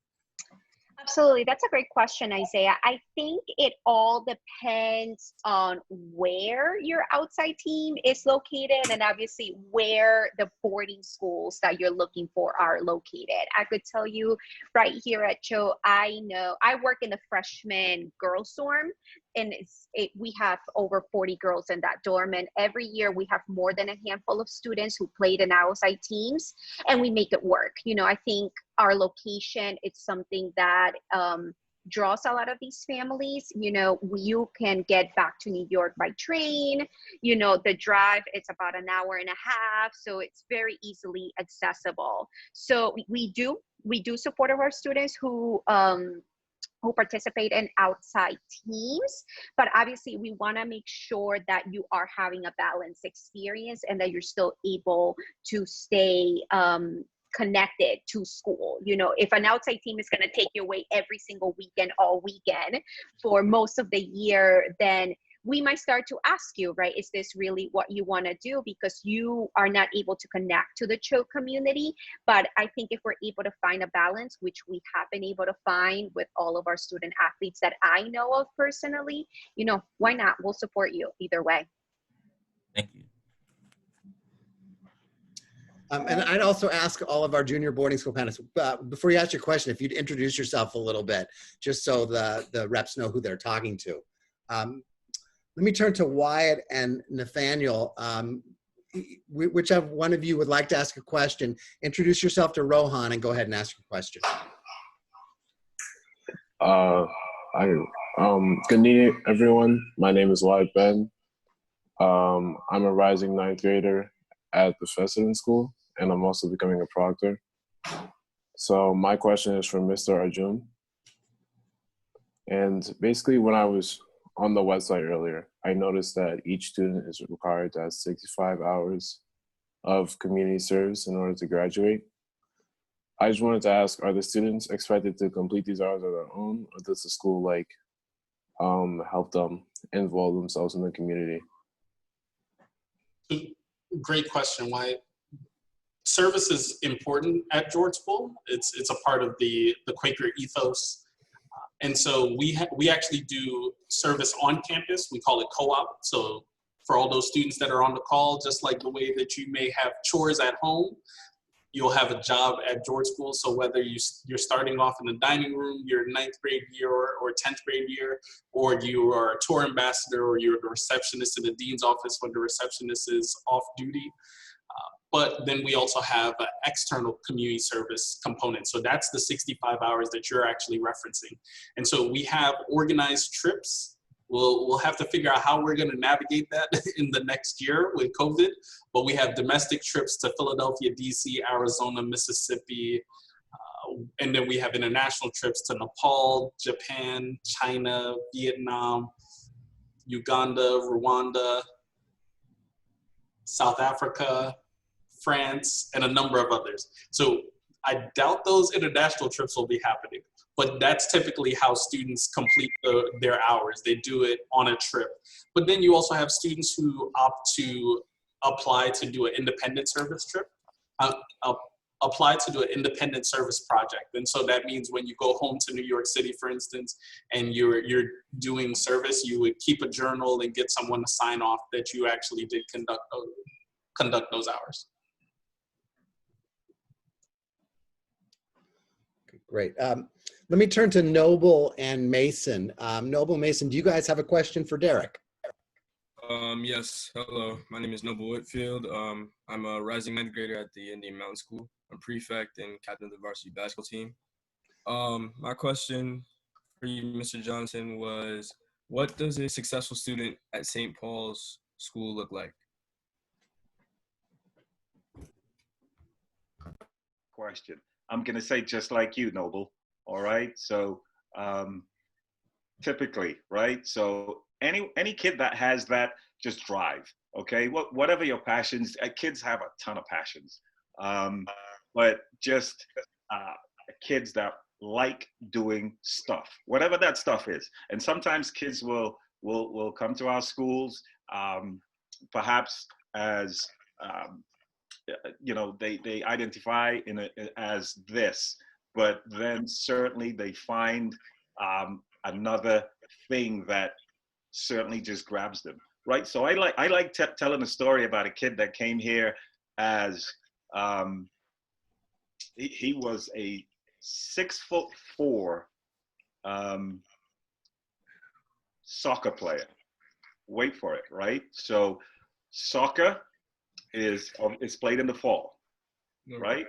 Absolutely. That's a great question, Isaiah. I think it all depends on where your outside team is located and obviously where the boarding schools that you're looking for are located. I could tell you right here at Cho, I know I work in the freshman girls dorm, and we have over 40 girls in that dorm. And every year we have more than a handful of students who played in outside teams, and we make it work. You know, I think our location, it's something that draws a lot of these families. You know, you can get back to New York by train. You know, the drive, it's about an hour and a half. So it's very easily accessible. So we do support our students who participate in outside teams, but obviously we want to make sure that you are having a balanced experience and that you're still able to stay connected to school. You know, if an outside team is going to take you away every single weekend, all weekend for most of the year, then we might start to ask you, right, is this really what you want to do? Because you are not able to connect to the Cho community. But I think if we're able to find a balance, which we have been able to find with all of our student athletes that I know of personally, you know, why not? We'll support you either way. Thank you. And I'd also ask all of our junior boarding school panelists, before you ask your question, if you'd introduce yourself a little bit, just so the reps know who they're talking to. Let me turn to Wyatt and Nathaniel. Whichever one of you would like to ask a question, introduce yourself to Rohan and go ahead and ask your question. Good evening, everyone. My name is Wyatt Ben. I'm a rising 9th grader at the Fessenden School, and I'm also becoming a proctor. So my question is for Mr. Arjun. And basically, when I was on the website earlier, I noticed that each student is required to have 65 hours of community service in order to graduate. I just wanted to ask, are the students expected to complete these hours on their own, or does the school help them involve themselves in the community? Great question, Wyatt. Service is important at George Bull. It's a part of the Quaker ethos. And so we actually do service on campus. We call it co-op. So for all those students that are on the call, just like the way that you may have chores at home, you'll have a job at George School. So whether you're starting off in the dining room, your 9th grade year or 10th grade year, or you are a tour ambassador, or you're the receptionist in the dean's office when the receptionist is off duty. But then we also have an external community service component. So that's the 65 hours that you're actually referencing. And so we have organized trips. We'll have to figure out how we're going to navigate that in the next year with COVID. But we have domestic trips to Philadelphia, DC, Arizona, Mississippi. And then we have international trips to Nepal, Japan, China, Vietnam, Uganda, Rwanda, South Africa, France, and a number of others. So I doubt those international trips will be happening, but that's typically how students complete their hours. They do it on a trip. But then you also have students who opt to apply to do an independent service trip, apply to do an independent service project. And so that means when you go home to New York City, for instance, and you're doing service, you would keep a journal and get someone to sign off that you actually did conduct those hours. Great. Let me turn to Noble and Mason. Noble, Mason, do you guys have a question for Derek? Yes. Hello. My name is Noble Whitfield. I'm a rising 9th grader at the Indian Mountain School. I'm prefect and captain of the varsity basketball team. My question for you, Mr. Johnson, was what does a successful student at St. Paul's School look like? Question. I'm going to say just like you, Noble. All right. So typically, right? So any kid that has that, just drive. Okay. Whatever your passions, kids have a ton of passions. But just kids that like doing stuff, whatever that stuff is. And sometimes kids will come to our schools, perhaps as you know, they identify as this, but then certainly they find another thing that certainly just grabs them, right? So I like telling a story about a kid that came here as he was a 6'4" soccer player. Wait for it, right? So soccer is played in the fall, right?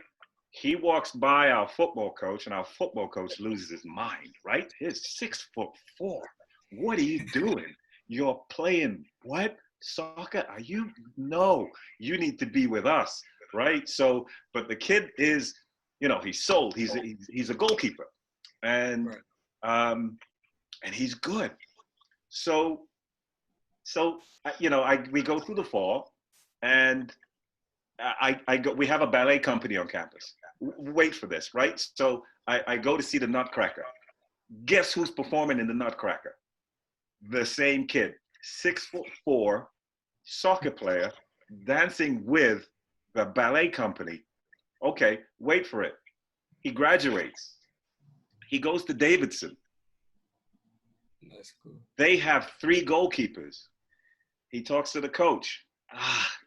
He walks by our football coach, and our football coach loses his mind, right? He's 6'4". What are you doing? You're playing what? Soccer? Are you? No, you need to be with us, right? So, but the kid is, you know, he's sold. He's a goalkeeper, and he's good. So you know, we go through the fall, and we have a ballet company on campus. Wait for this, right? So I go to see the Nutcracker. Guess who's performing in the Nutcracker? The same kid, 6'4", soccer player, dancing with the ballet company. Okay, wait for it. He graduates. He goes to Davidson. That's cool. They have 3 goalkeepers. He talks to the coach.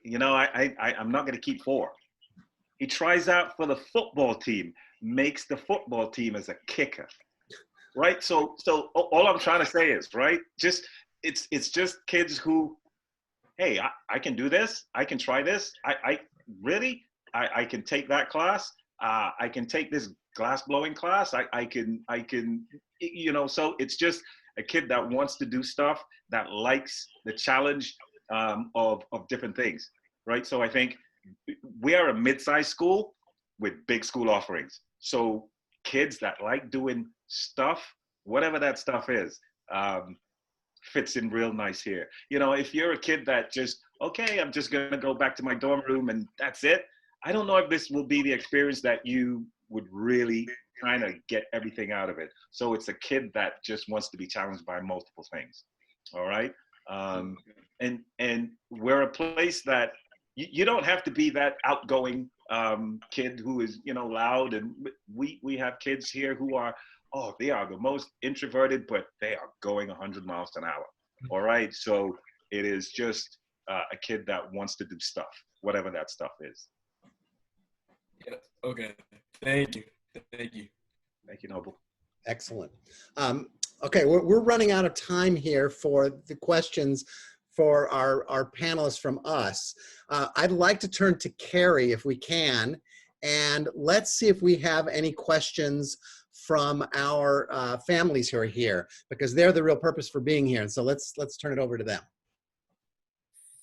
You know, I'm not going to keep 4. He tries out for the football team, makes the football team as a kicker, right? So all I'm trying to say is, right, it's just kids who, hey, I can do this. I can try this. I can take that class. I can take this glass blowing class. I can, you know, so it's just a kid that wants to do stuff, that likes the challenge of different things, right? So I think we are a mid-sized school with big school offerings. So kids that like doing stuff, whatever that stuff is, fits in real nice here. You know, if you're a kid that just, okay, I'm just gonna go back to my dorm room and that's it, I don't know if this will be the experience that you would really kind of get everything out of it. So it's a kid that just wants to be challenged by multiple things, all right? And we're a place that you don't have to be that outgoing kid who is, you know, loud. And we have kids here who are, they are the most introverted, but they are going 100 miles an hour. All right. So it is just a kid that wants to do stuff, whatever that stuff is. Yeah. Okay. Thank you. Thank you. Thank you, Noble. Excellent. Okay, we're running out of time here for the questions for our panelists from us. I'd like to turn to Carrie if we can, and let's see if we have any questions from our families who are here, because they're the real purpose for being here. And so let's turn it over to them.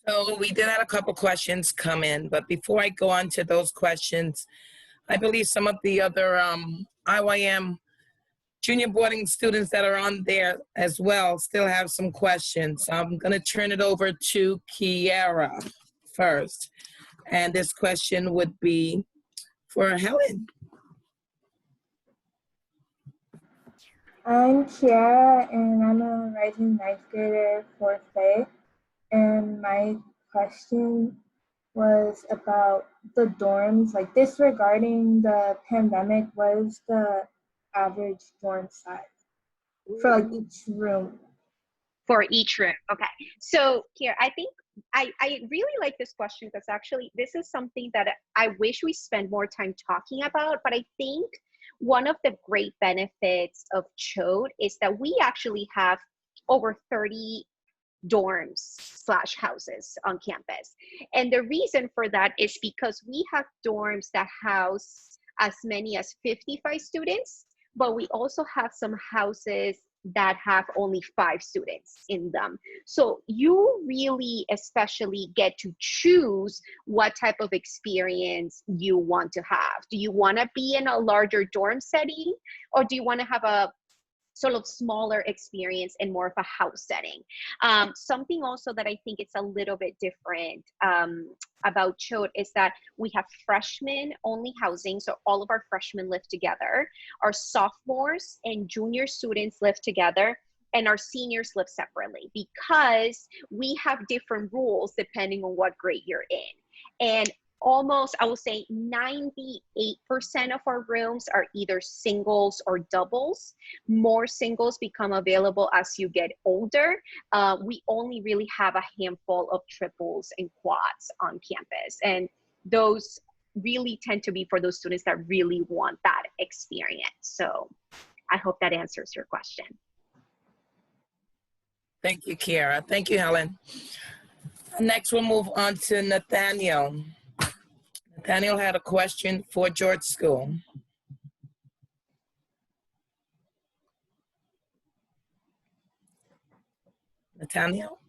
So we did have a couple questions come in, but before I go on to those questions, I believe some of the other IYM junior boarding students that are on there as well still have some questions. I'm going to turn it over to Kiara first. And this question would be for Helen. I'm Kiara, and I'm a rising ninth grader, fourth A. And my question was about the dorms, like disregarding the pandemic, what is the average dorm size for like each room? For each room. Okay. So here, I think I really like this question because actually this is something that I wish we spend more time talking about, but I think one of the great benefits of Choate is that we actually have over 30 dorms/houses on campus. And the reason for that is because we have dorms that house as many as 55 students, but we also have some houses that have only 5 students in them. So you really especially get to choose what type of experience you want to have. Do you want to be in a larger dorm setting, or do you want to have a sort of smaller experience and more of a house setting? Something also that I think it's a little bit different about Choate is that we have freshmen only housing. So all of our freshmen live together. Our sophomores and junior students live together, and our seniors live separately because we have different rules depending on what grade you're in. And almost, I will say 98% of our rooms are either singles or doubles. More singles become available as you get older. We only really have a handful of triples and quads on campus. And those really tend to be for those students that really want that experience. So I hope that answers your question. Thank you, Kiara. Thank you, Helen. Next, we'll move on to Nathaniel. Nathaniel had a question for George School. Nathaniel?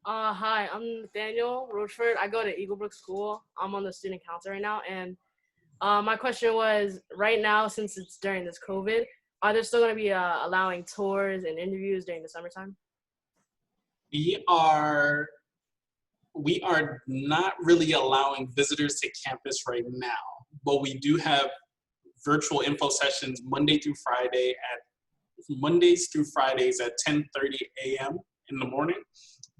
Hi, I'm Nathaniel Rochford. I go to Eaglebrook School. I'm on the student council right now. And my question was, right now, since it's during this COVID, are there still going to be allowing tours and interviews during the summertime? We are not really allowing visitors to campus right now, but we do have virtual info sessions Mondays through Fridays at 10:30 a.m. in the morning.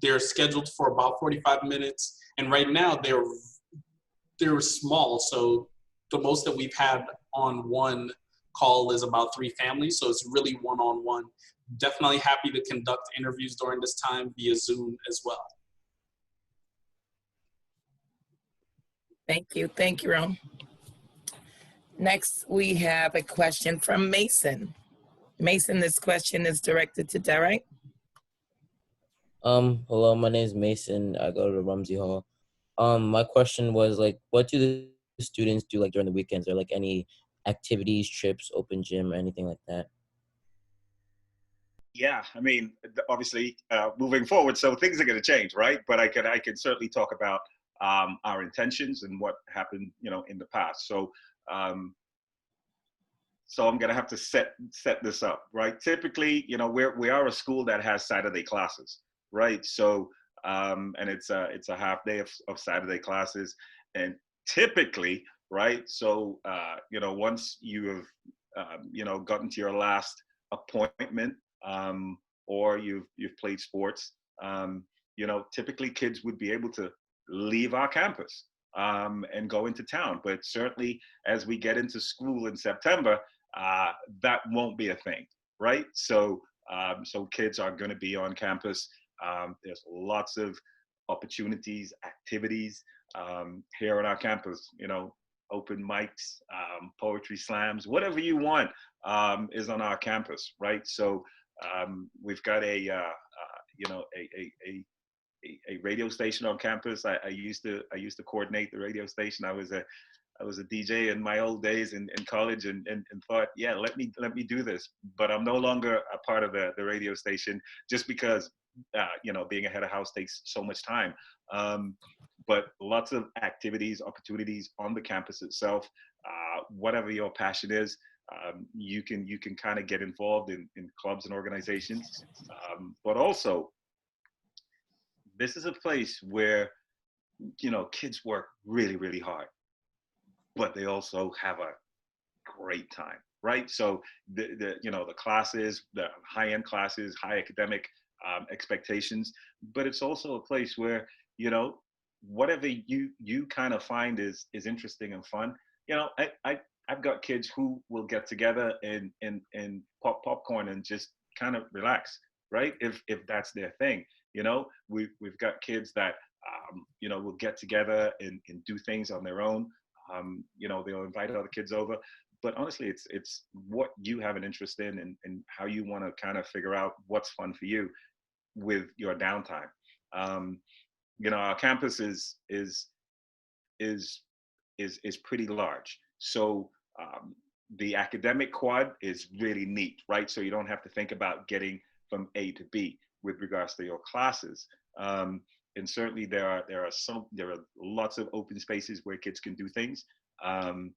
They're scheduled for about 45 minutes, and right now they're small. So the most that we've had on one call is about 3 families. So it's really one-on-one. Definitely happy to conduct interviews during this time via Zoom as well. Thank you. Thank you, Ron. Next, we have a question from Mason. Mason, this question is directed to Derek. Hello, my name is Mason. I go to Rumsey Hall. My question was like, what do the students do like during the weekends? Or like any activities, trips, open gym, or anything like that? Yeah, I mean, obviously, moving forward, so things are going to change, right? But I can certainly talk about our intentions and what happened, in the past. So, so I'm going to have to set this up, right? Typically, we are a school that has Saturday classes, right? So, and it's a half day of Saturday classes, and typically, right? So, once you have, gotten to your last appointment, or you've played sports, typically kids would be able to leave our campus and go into town. But certainly as we get into school in September, that won't be a thing, right? So so kids are going to be on campus. There's lots of opportunities, activities here on our campus, open mics, poetry slams, whatever you want is on our campus, right? So we've got you know, a radio station on campus. I used to coordinate the radio station. I was a DJ in my old days in college, and thought, yeah, let me do this. But I'm no longer a part of the radio station, just because you know, being a head of house takes so much time. But lots of activities, opportunities on the campus itself. Whatever your passion is, you can kind of get involved in clubs and organizations. But also, this is a place where, you know, kids work really, really hard, but they also have a great time, right? So the you know, the classes, the high-end classes, high academic expectations, but it's also a place where, you know, whatever you kind of find is interesting and fun. You know, I've got kids who will get together and pop popcorn and just kind of relax, right? If that's their thing. You know, we've got kids that you know, will get together and do things on their own. You know, they'll invite other kids over. But honestly, it's what you have an interest in, and how you want to kind of figure out what's fun for you with your downtime. You know, our campus is pretty large. So the academic quad is really neat, right? So you don't have to think about getting from A to B with regards to your classes. And certainly there are lots of open spaces where kids can do things and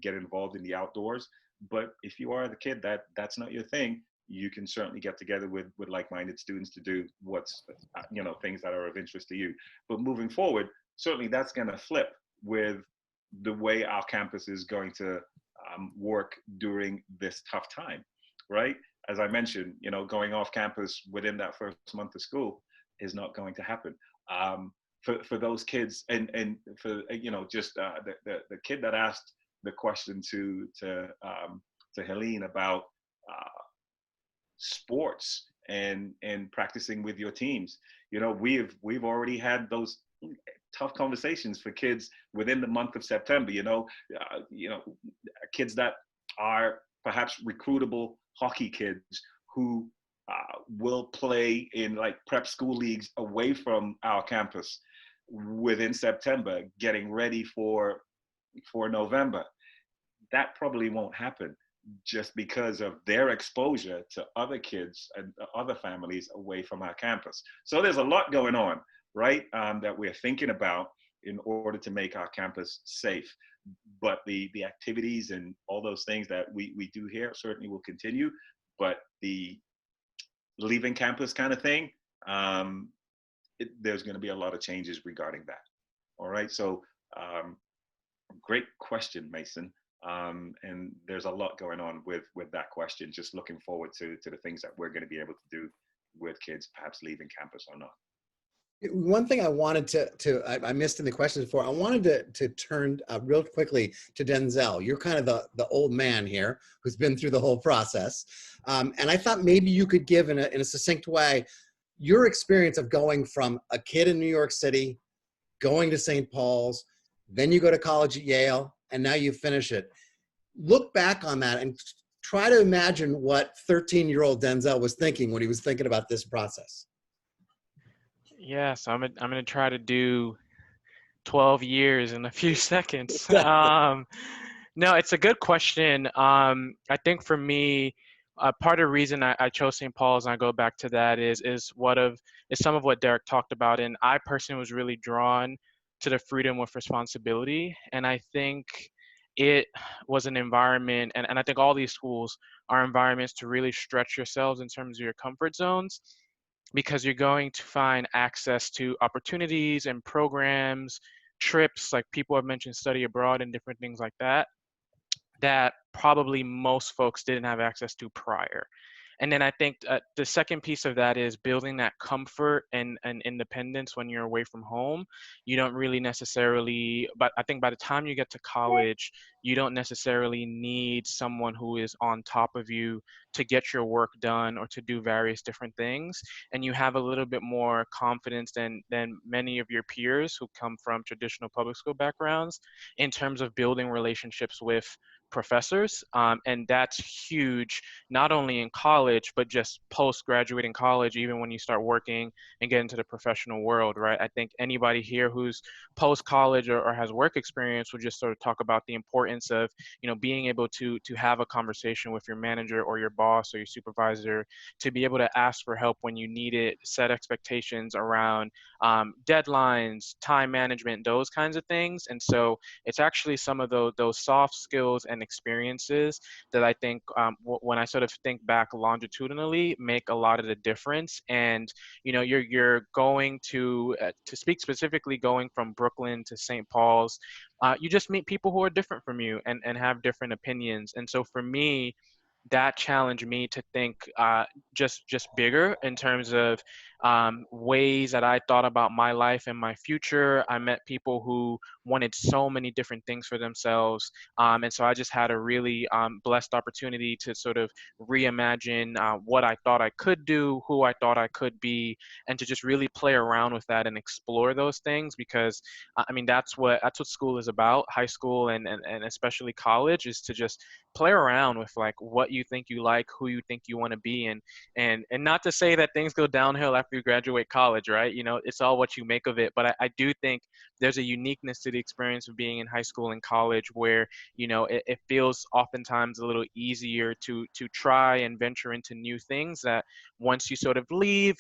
get involved in the outdoors. But if you are the kid that's not your thing, you can certainly get together with like-minded students to do what's, you know, things that are of interest to you. But moving forward, certainly that's going to flip with the way our campus is going to work during this tough time, right? As I mentioned, you know, going off campus within that first month of school is not going to happen. For those kids, and for, you know, just the kid that asked the question to Helene about sports and practicing with your teams. You know, we've already had those tough conversations for kids within the month of September. You know, kids that are perhaps recruitable hockey kids who will play in like prep school leagues away from our campus within September, getting ready for November. That probably won't happen, just because of their exposure to other kids and other families away from our campus. So there's a lot going on, right, that we're thinking about in order to make our campus safe. But the activities and all those things that we do here certainly will continue, but the leaving campus kind of thing, there's going to be a lot of changes regarding that. All right, so great question, Mason. And there's a lot going on with that question. Just looking forward to the things that we're going to be able to do with kids, perhaps leaving campus or not. One thing I wanted I missed in the questions before, I wanted to turn real quickly to Denzel. You're kind of the old man here who's been through the whole process. And I thought maybe you could give in a succinct way your experience of going from a kid in New York City, going to St. Paul's, then you go to college at Yale, and now you finish it. Look back on that and try to imagine what 13-year-old Denzel was thinking when he was thinking about this process. Yeah, so I'm gonna try to do 12 years in a few seconds. No, it's a good question. I think for me, part of the reason I chose St. Paul's, and I go back to that, is some of what Derek talked about, and I personally was really drawn to the freedom with responsibility, and I think it was an environment, and I think all these schools are environments to really stretch yourselves in terms of your comfort zones, because you're going to find access to opportunities and programs, trips, like people have mentioned, study abroad and different things like that, that probably most folks didn't have access to prior. And then I think the second piece of that is building that comfort and independence when you're away from home. You don't really necessarily, but I think by the time you get to college, you don't necessarily need someone who is on top of you to get your work done or to do various different things. And you have a little bit more confidence than many of your peers who come from traditional public school backgrounds in terms of building relationships with professors. And that's huge, not only in college, but just post-graduating college, even when you start working and get into the professional world, right? I think anybody here who's post-college or has work experience would just sort of talk about the importance of, being able to have a conversation with your manager or your boss or your supervisor, to be able to ask for help when you need it, set expectations around deadlines, time management, those kinds of things. And so it's actually some of those soft skills and experiences that I think when I sort of think back longitudinally make a lot of the difference. And you're going to speak specifically, going from Brooklyn to St. Paul's, you just meet people who are different from you and have different opinions. And so for me, that challenged me to think just bigger in terms of ways that I thought about my life and my future. I met people who wanted so many different things for themselves. And so I just had a really blessed opportunity to sort of reimagine what I thought I could do, who I thought I could be, and to just really play around with that and explore those things. Because I mean, that's what school is about. High school and especially college is to just play around with like what you think you like, who you think you want to be, and not to say that things go downhill after you graduate college, right? It's all what you make of it. But I do think there's a uniqueness to the experience of being in high school and college where it feels oftentimes a little easier to try and venture into new things that once you sort of leave,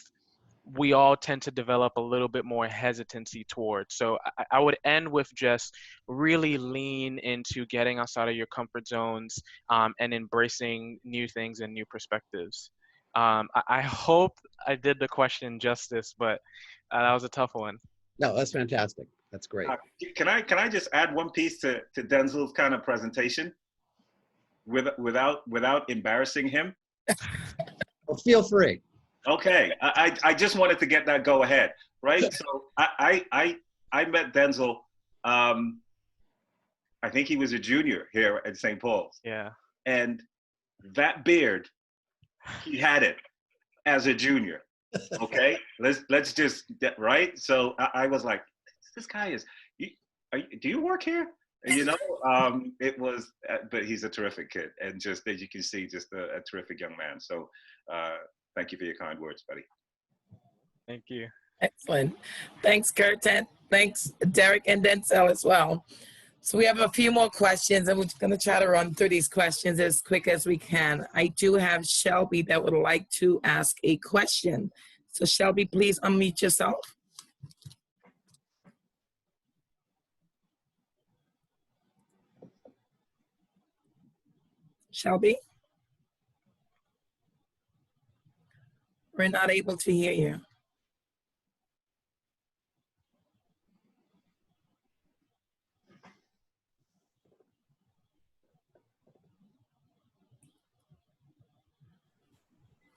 we all tend to develop a little bit more hesitancy towards. So I would end with just really lean into getting outside of your comfort zones and embracing new things and new perspectives. I hope I did the question justice, but that was a tough one. No, that's fantastic. That's great. Can I just add one piece to Denzel's kind of presentation without embarrassing him? Well, feel free. Okay, I just wanted to get that go ahead, right? So I met Denzel. I think he was a junior here at St. Paul's. Yeah. And that beard, he had it as a junior. Okay, let's just right. So I was like, this guy is. Do you work here? It was, but he's a terrific kid, and just as you can see, just a terrific young man. So. Thank you for your kind words, buddy. Thank you. Excellent. Thanks, Kurt, and thanks, Derek and Denzel as well. So we have a few more questions, and we're going to try to run through these questions as quick as we can. I do have Shelby that would like to ask a question. So Shelby, please unmute yourself. Shelby? We're not able to hear you.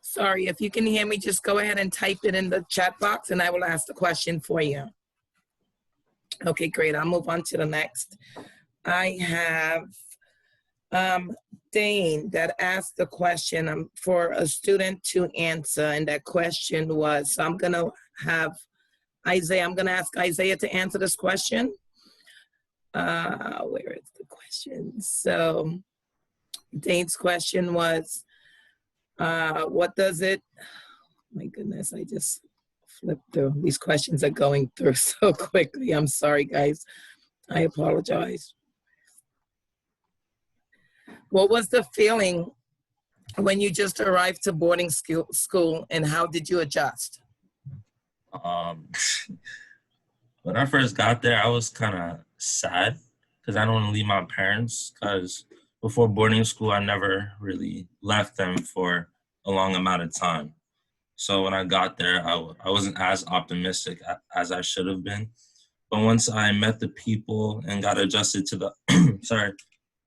Sorry, if you can hear me, just go ahead and type it in the chat box and I will ask the question for you. Okay, great. I'll move on to the next. I have Dane that asked the question for a student to answer, and that question was, so I'm going to have Isaiah, I'm going to ask Isaiah to answer this question. Where is the question? So Dane's question was, what does it, my goodness, I just flipped through. These questions are going through so quickly. I'm sorry, guys. I apologize. What was the feeling when you just arrived to boarding school, and how did you adjust? When I first got there, I was kind of sad because I don't want to leave my parents, because before boarding school, I never really left them for a long amount of time. So when I got there, I wasn't as optimistic as I should have been. But once I met the people and got adjusted to the,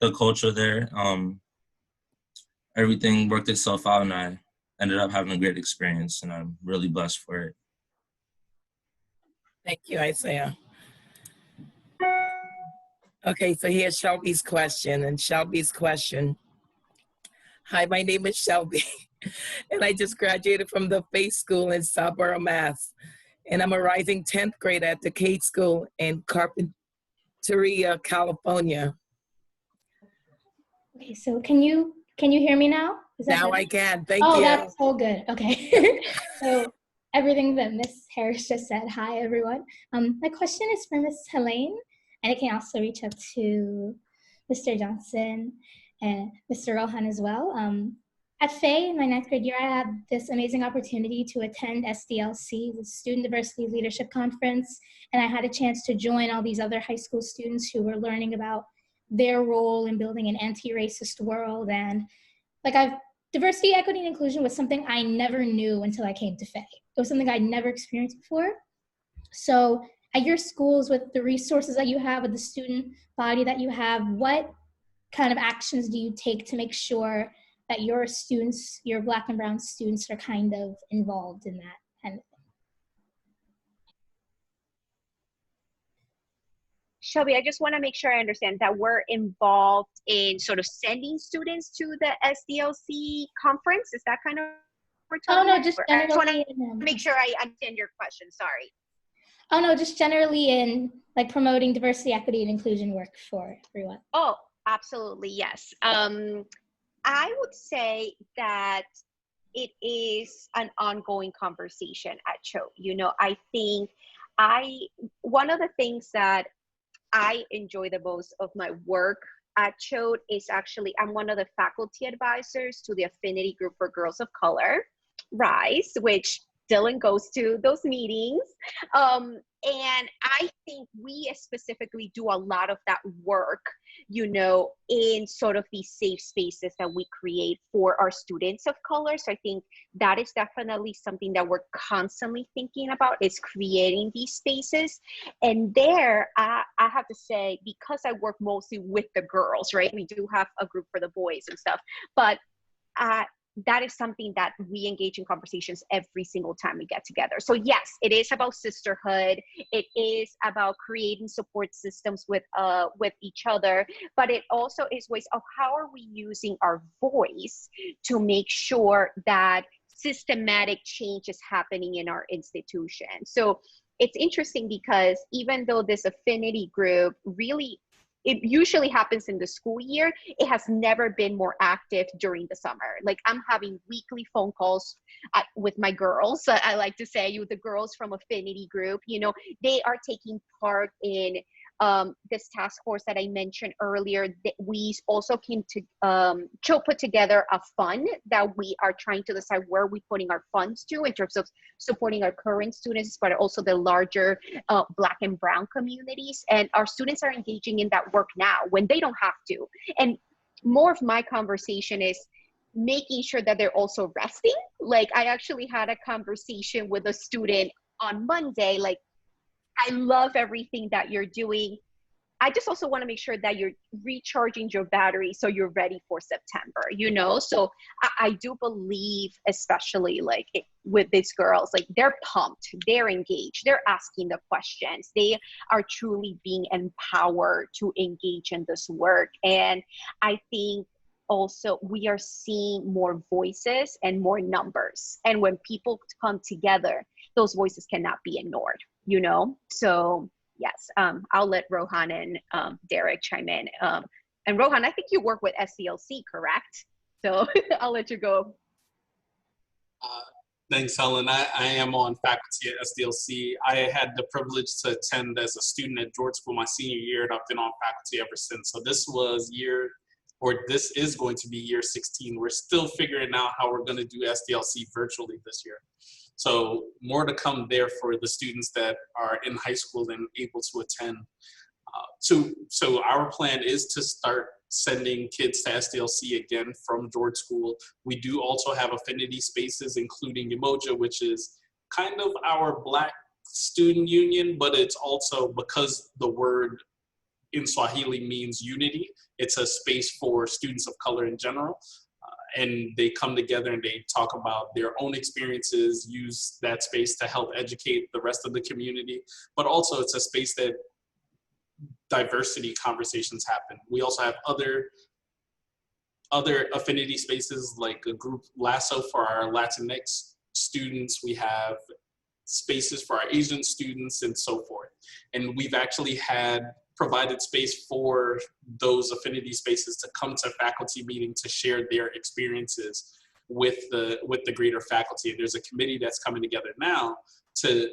the culture there, everything worked itself out, and ended up having a great experience, and I'm really blessed for it. Thank you, Isaiah. Okay, so here's Shelby's question. And Shelby's question: hi, my name is Shelby, and I just graduated from the Faith School in Southborough, Mass. And I'm a rising 10th grader at the Cade School in Carpinteria, California. Okay, so can you hear me now? Is that Now better? I can. Thank Oh, you. that's so good. Okay. So everything that Miss Harris just said. Hi, everyone. My question is for Miss Helene, and it can also reach out to Mr. Johnson and Mr. Rohan as well. At FAY, in my 9th grade year, I had this amazing opportunity to attend SDLC, the Student Diversity Leadership Conference, and I had a chance to join all these other high school students who were learning about their role in building an anti-racist world. And diversity, equity, and inclusion was something I never knew until I came to FAY. It was something I'd never experienced before. So at your schools, with the resources that you have, with the student body that you have, what kind of actions do you take to make sure that your students, your Black and brown students, are kind of involved in that kind of thing? Shelby, I just want to make sure I understand that we're involved in sort of sending students to the SDLC conference. Is that kind of what we're talking no, about? just I just want generally to make sure I understand your question. Sorry. Oh no, just generally in like promoting diversity, equity, and inclusion work for everyone. Oh, absolutely, yes. I would say that it is an ongoing conversation at CHO. You know, I think one of the things that I enjoy the most of my work at CHO is actually, I'm one of the faculty advisors to the Affinity Group for Girls of Color, RISE, which Dylan goes to those meetings. And I think we specifically do a lot of that work, you know, in sort of these safe spaces that we create for our students of color. So I think that is definitely something that we're constantly thinking about, is creating these spaces. And there, I have to say, because I work mostly with the girls, right? We do have a group for the boys and stuff, but that is something that we engage in conversations every single time we get together. So yes, it is about sisterhood. It is about creating support systems with each other, but it also is ways of how are we using our voice to make sure that systematic change is happening in our institution. So it's interesting because even though this affinity group really, it usually happens in the school year, it has never been more active during the summer. Like, I'm having weekly phone calls with my girls. I like to say, the girls from Affinity Group, you know, they are taking part in this task force that I mentioned earlier. That we also came to, Joe put together a fund that we are trying to decide where we're putting our funds to in terms of supporting our current students, but also the larger Black and brown communities. And our students are engaging in that work now when they don't have to. And more of my conversation is making sure that they're also resting. Like, I actually had a conversation with a student on Monday, like, I love everything that you're doing. I just also want to make sure that you're recharging your battery so you're ready for September, you know? So I do believe, especially like with these girls, like, they're pumped, they're engaged, they're asking the questions, they are truly being empowered to engage in this work. And I think also we are seeing more voices and more numbers. And when people come together, those voices cannot be ignored, you know? So yes, I'll let Rohan and Derek chime in. And Rohan, I think you work with SDLC, correct? So I'll let you go. Thanks, Helen. I am on faculty at SDLC. I had the privilege to attend as a student at George School my senior year, and I've been on faculty ever since. So this is going to be year 16. We're still figuring out how we're going to do SDLC virtually this year. So more to come there for the students that are in high school and able to attend. So our plan is to start sending kids to SDLC again from George School. We do also have affinity spaces, including Umoja, which is kind of our Black student union, but it's also, because the word in Swahili means unity, it's a space for students of color in general. and they come together and they talk about their own experiences, use that space to help educate the rest of the community. But also it's a space that diversity conversations happen. We also have other affinity spaces, like a group Lasso for our Latinx students. We have spaces for our Asian students and so forth. And we've actually provided space for those affinity spaces to come to faculty meeting to share their experiences with the greater faculty. And there's a committee that's coming together now to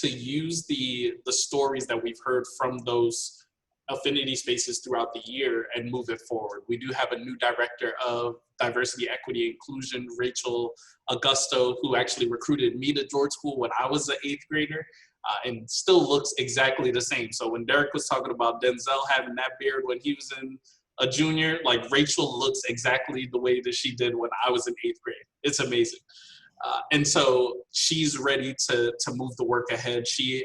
use the stories that we've heard from those affinity spaces throughout the year and move it forward. We do have a new director of diversity, equity, inclusion, Rachel Augusto, who actually recruited me to George School when I was an 8th grader, and still looks exactly the same. So when Derek was talking about Denzel having that beard when he was in a junior, like Rachel looks exactly the way that she did when I was in 8th grade. It's amazing. And so she's ready to move the work ahead. She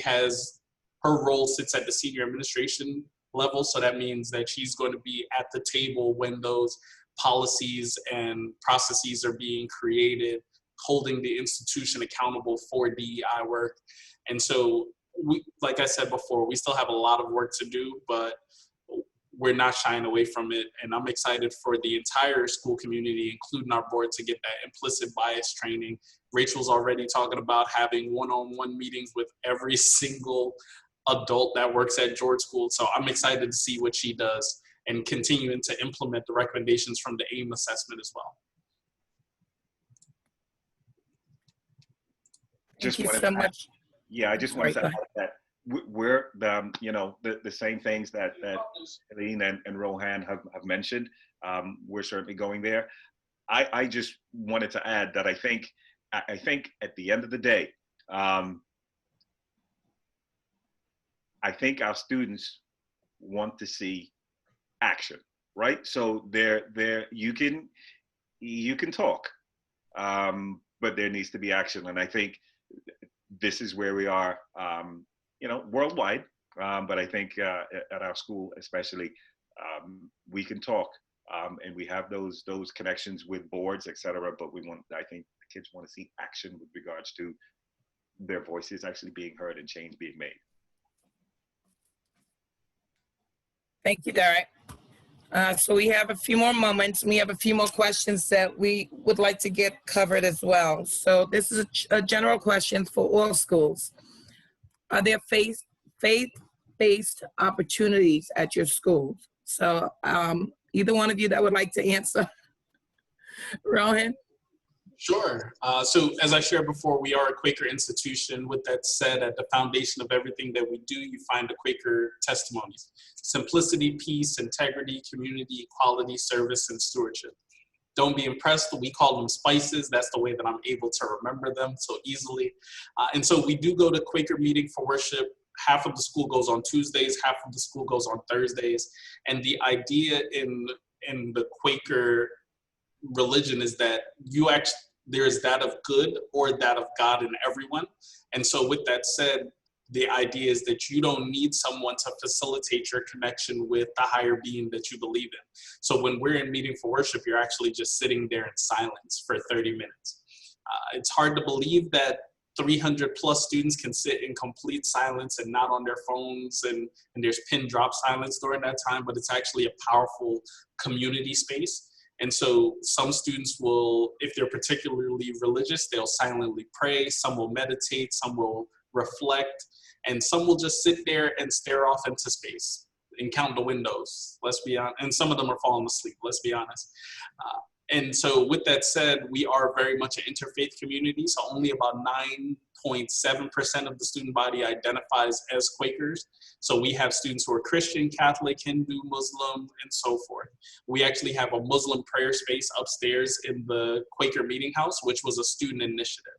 has, her role sits at the senior administration level. So that means that she's going to be at the table when those policies and processes are being created, holding the institution accountable for DEI work. And so we, like I said before, we still have a lot of work to do, but we're not shying away from it. And I'm excited for the entire school community, including our board, to get that implicit bias training. Rachel's already talking about having one-on-one meetings with every single adult that works at George School. So I'm excited to see what she does and continuing to implement the recommendations from the AIM assessment as well. Thank you so much. Yeah, I just wanted to add that we're the same things that Eileen and Rohan have mentioned. We're certainly going there. I just wanted to add that I think at the end of the day, I think our students want to see action, right? So you can talk, but there needs to be action, and I think this is where we are, worldwide. But I think at our school, especially, we can talk, and we have those connections with boards, et cetera. But I think the kids want to see action with regards to their voices actually being heard and change being made. Thank you, Derek. So we have a few more moments. We have a few more questions that we would like to get covered as well. So this is a general question for all schools. Are there faith-based opportunities at your schools? So either one of you that would like to answer. Rohan? Sure. So as I shared before, we are a Quaker institution. With that said, at the foundation of everything that we do, you find the Quaker testimonies: simplicity, peace, integrity, community, equality, service, and stewardship. Don't be impressed. We call them spices. That's the way that I'm able to remember them so easily. And so we do go to Quaker meeting for worship. Half of the school goes on Tuesdays, half of the school goes on Thursdays. And the idea in the Quaker religion is that there is that of good or that of God in everyone. And so with that said, the idea is that you don't need someone to facilitate your connection with the higher being that you believe in. So when we're in meeting for worship, you're actually just sitting there in silence for 30 minutes. It's hard to believe that 300 plus students can sit in complete silence and not on their phones, and there's pin drop silence during that time, but it's actually a powerful community space. And so some students will, if they're particularly religious, they'll silently pray, some will meditate, some will reflect, and some will just sit there and stare off into space and count the windows, let's be honest. And some of them are falling asleep, let's be honest. And so with that said, we are very much an interfaith community. So only about 9.7% of the student body identifies as Quakers. So we have students who are Christian, Catholic, Hindu, Muslim, and so forth. We actually have a Muslim prayer space upstairs in the Quaker Meeting House, which was a student initiative.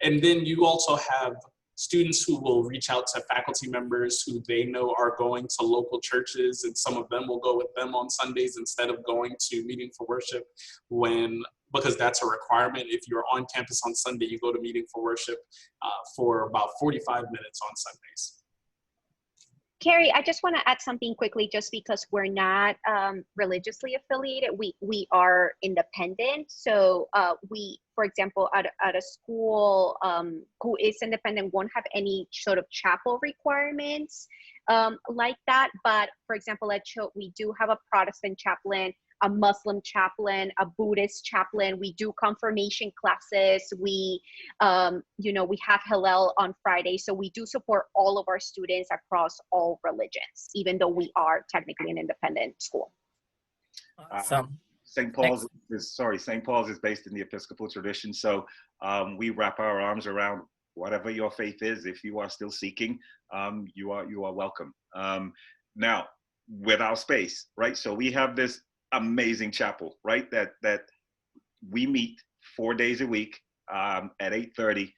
And then you also have students who will reach out to faculty members who they know are going to local churches, and some of them will go with them on Sundays instead of going to meeting for worship because that's a requirement. If you're on campus on Sunday, you go to meeting for worship for about 45 minutes on Sundays. Carrie, I just want to add something quickly, just because we're not religiously affiliated. We are independent. So we, for example, at a school who is independent won't have any sort of chapel requirements like that. But for example, at Choate, we do have a Protestant chaplain, a Muslim chaplain, a Buddhist chaplain. We do confirmation classes. We, we have Hillel on Friday. So we do support all of our students across all religions, even though we are technically an independent school. Awesome. St. Paul's is based in the Episcopal tradition. So we wrap our arms around whatever your faith is. If you are still seeking, you are welcome. Now, with our space, right? So we have this amazing chapel, right? That we meet 4 days a week at 8:30,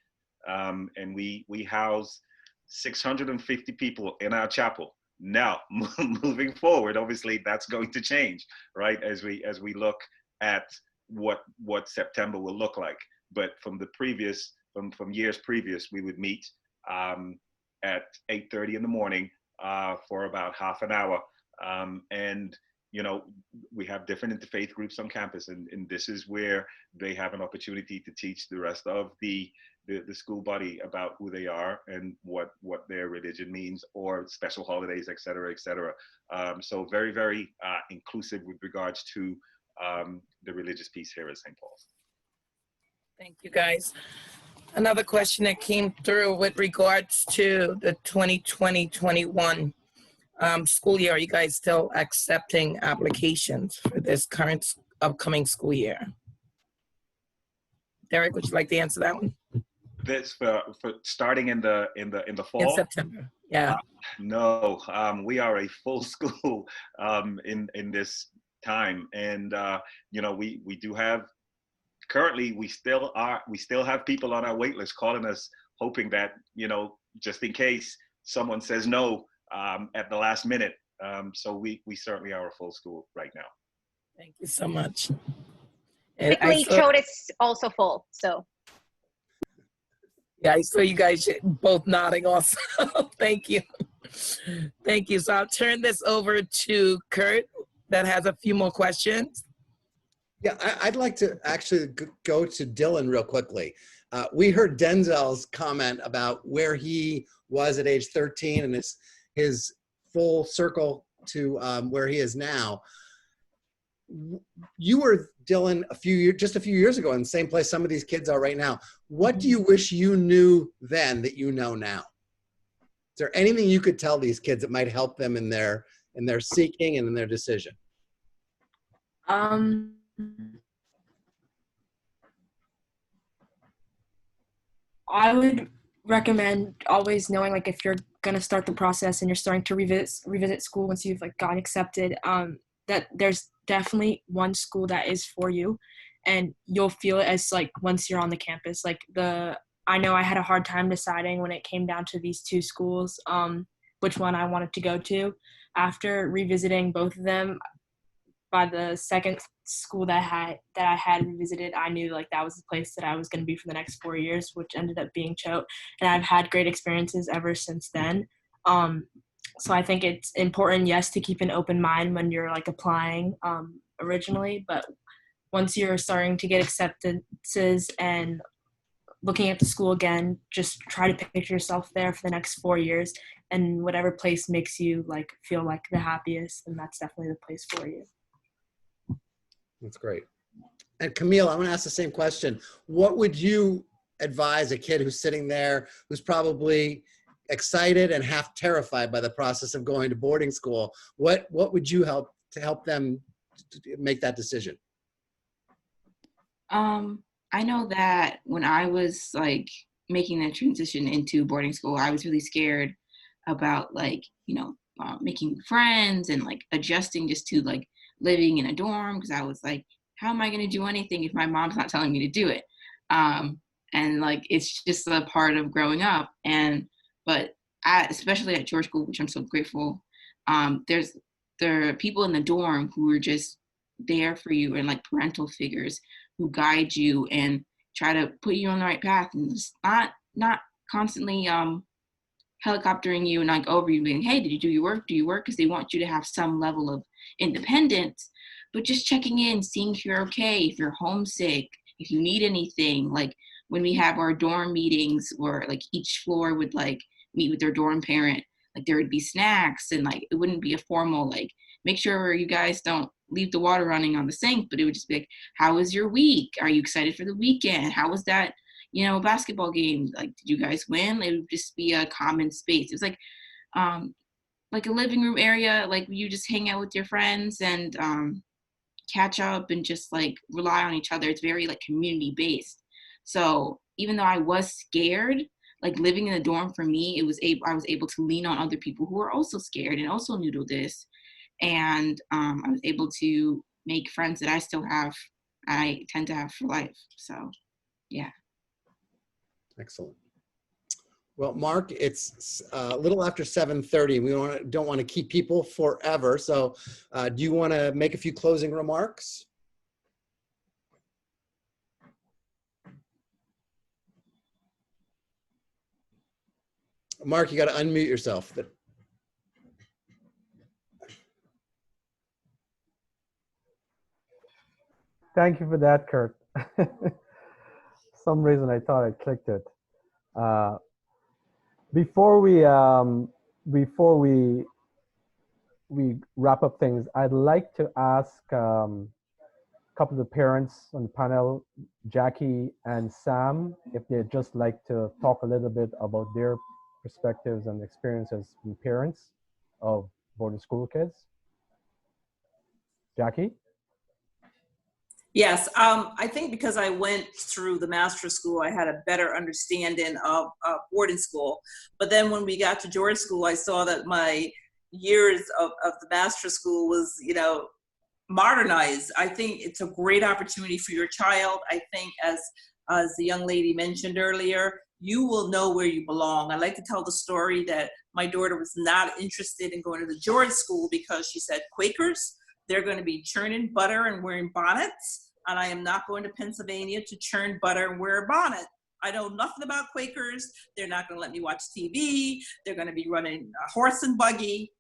and we house 650 people in our chapel. Now, moving forward, obviously that's going to change, right? As we look at what September will look like. But from years previous, we would meet at 8:30 in the morning for about half an hour, and we have different interfaith groups on campus, and this is where they have an opportunity to teach the rest of the school body about who they are and what their religion means, or special holidays, et cetera, et cetera. So very, very inclusive with regards to the religious piece here at St. Paul's. Thank you, guys. Another question that came through with regards to the 2020-21 school year. Are you guys still accepting applications for this current upcoming school year? Derek, would you like to answer that one? This for starting in the fall? In September, yeah. No, we are a full school in this time, and we do have, currently we still have people on our wait list calling us, hoping that just in case someone says no at the last minute. So we certainly are a full school right now. Thank you so much. Typically, Choate is also full, so. Yeah, I saw you guys both nodding also. Thank you. Thank you. So I'll turn this over to Kurt that has a few more questions. Yeah, I'd like to actually go to Dylan real quickly. We heard Denzel's comment about where he was at age 13 and his full circle to where he is now. You were, Dylan, just a few years ago in the same place some of these kids are right now. What do you wish you knew then that you know now? Is there anything you could tell these kids that might help them in their seeking and in their decision? I would recommend always knowing, like, if you're going to start the process and you're starting to revisit school once you've gotten accepted, that there's definitely one school that is for you, and you'll feel it as once you're on the campus. I know I had a hard time deciding when it came down to these two schools, which one I wanted to go to. After revisiting both of them, by the second school that I had revisited, I knew that was the place that I was going to be for the next 4 years, which ended up being Choate, and I've had great experiences ever since then. So I think it's important, yes, to keep an open mind when you're applying originally, but once you're starting to get acceptances and looking at the school again, just try to picture yourself there for the next 4 years, and whatever place makes you feel the happiest, and that's definitely the place for you. That's great. And Camille, I want to ask the same question. What would you advise a kid who's sitting there, who's probably excited and half terrified by the process of going to boarding school? What would you help them make that decision? I know that when I was making the transition into boarding school, I was really scared about making friends and adjusting just to living in a dorm, because I was how am I going to do anything if my mom's not telling me to do it? And it's just a part of growing up. But especially at George School, which I'm so grateful, there are people in the dorm who are just there for you, and parental figures who guide you and try to put you on the right path, and just not constantly helicoptering you and like over you being, hey, did you do your work? Do you work? Because they want you to have some level of independence, but just checking in, seeing if you're okay, if you're homesick, if you need anything. Like when we have our dorm meetings where like each floor would like meet with their dorm parent, like there would be snacks and like it wouldn't be a formal like make sure you guys don't leave the water running on the sink, but it would just be like, how was your week? Are you excited for the weekend? How was that, you know, basketball game? Like, did you guys win? It would just be a common space. It was like a living room area, like you just hang out with your friends and catch up and just like rely on each other. It's very like community based. So even though I was scared, like living in the dorm for me, I was able to lean on other people who were also scared and also new to this. And I was able to make friends that I tend to have for life. So, yeah. Excellent. Well, Mark, it's a little after 7:30. We don't want to keep people forever. So do you want to make a few closing remarks? Mark, you got to unmute yourself. Thank you for that, Kurt. Some reason I thought I clicked it. Before we wrap up things, I'd like to ask a couple of the parents on the panel, Jackie and Sam, if they'd just like to talk a little bit about their perspectives and experiences from parents of boarding school kids. Jackie? Yes, I think because I went through the master school, I had a better understanding of boarding school. But then when we got to George School, I saw that my years of the master school was, you know, modernized. I think it's a great opportunity for your child. I think as the young lady mentioned earlier, you will know where you belong. I like to tell the story that my daughter was not interested in going to the George School because she said Quakers, they're going to be churning butter and wearing bonnets, and I am not going to Pennsylvania to churn butter and wear a bonnet. I know nothing about Quakers. They're not going to let me watch TV. They're going to be running a horse and buggy.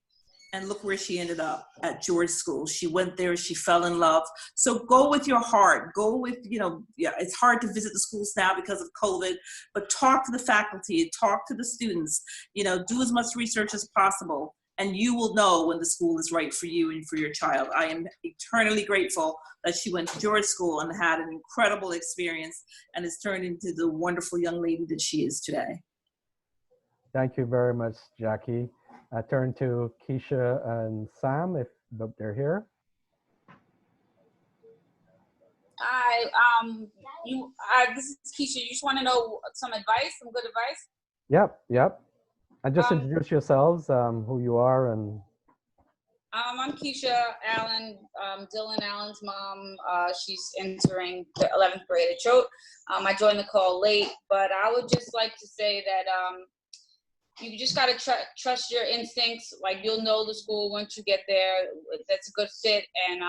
And look where she ended up, at George School. She went there, she fell in love. So go with your heart. Go with, you know, yeah, it's hard to visit the schools now because of COVID, but talk to the faculty, talk to the students, you know, do as much research as possible, and you will know when the school is right for you and for your child. I am eternally grateful that she went to George School and had an incredible experience and has turned into the wonderful young lady that she is today. Thank you very much, Jackie. I turn to Keisha and Sam if they're here. Hi, this is Keisha. You just want to know some advice, some good advice? Yep. And just introduce yourselves, who you are and. I'm Keisha Allen, Dylan Allen's mom. She's entering the 11th grade at Choate. I joined the call late, but I would just like to say that you just got to trust your instincts. Like, you'll know the school once you get there. That's a good fit. And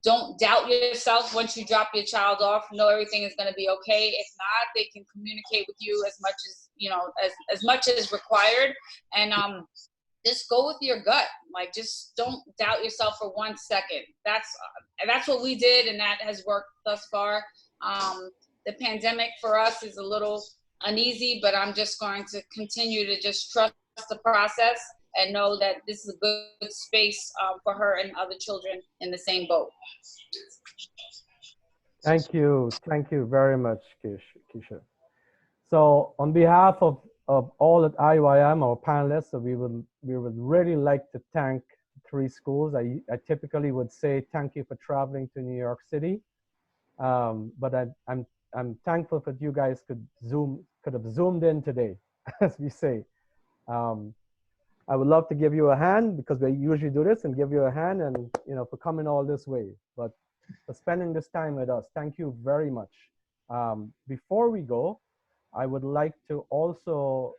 don't doubt yourself once you drop your child off. Know everything is going to be okay. If not, they can communicate with you as much as, you know, as much as required. And just go with your gut. Like, just don't doubt yourself for 1 second. That's what we did, and that has worked thus far. The pandemic for us is a little uneasy, but I'm just going to continue to just trust the process and know that this is a good space for her and other children in the same boat. Thank you very much, Keisha. So on behalf of all at IYM, our panelists, we would really like to thank 3 schools. I typically would say thank you for traveling to New York City, but I'm thankful that you guys could have zoomed in today, as we say. I would love to give you a hand, because we usually do this, and give you a hand, and for coming all this way, but for spending this time with us. Thank you very much. Before we go, I would like to also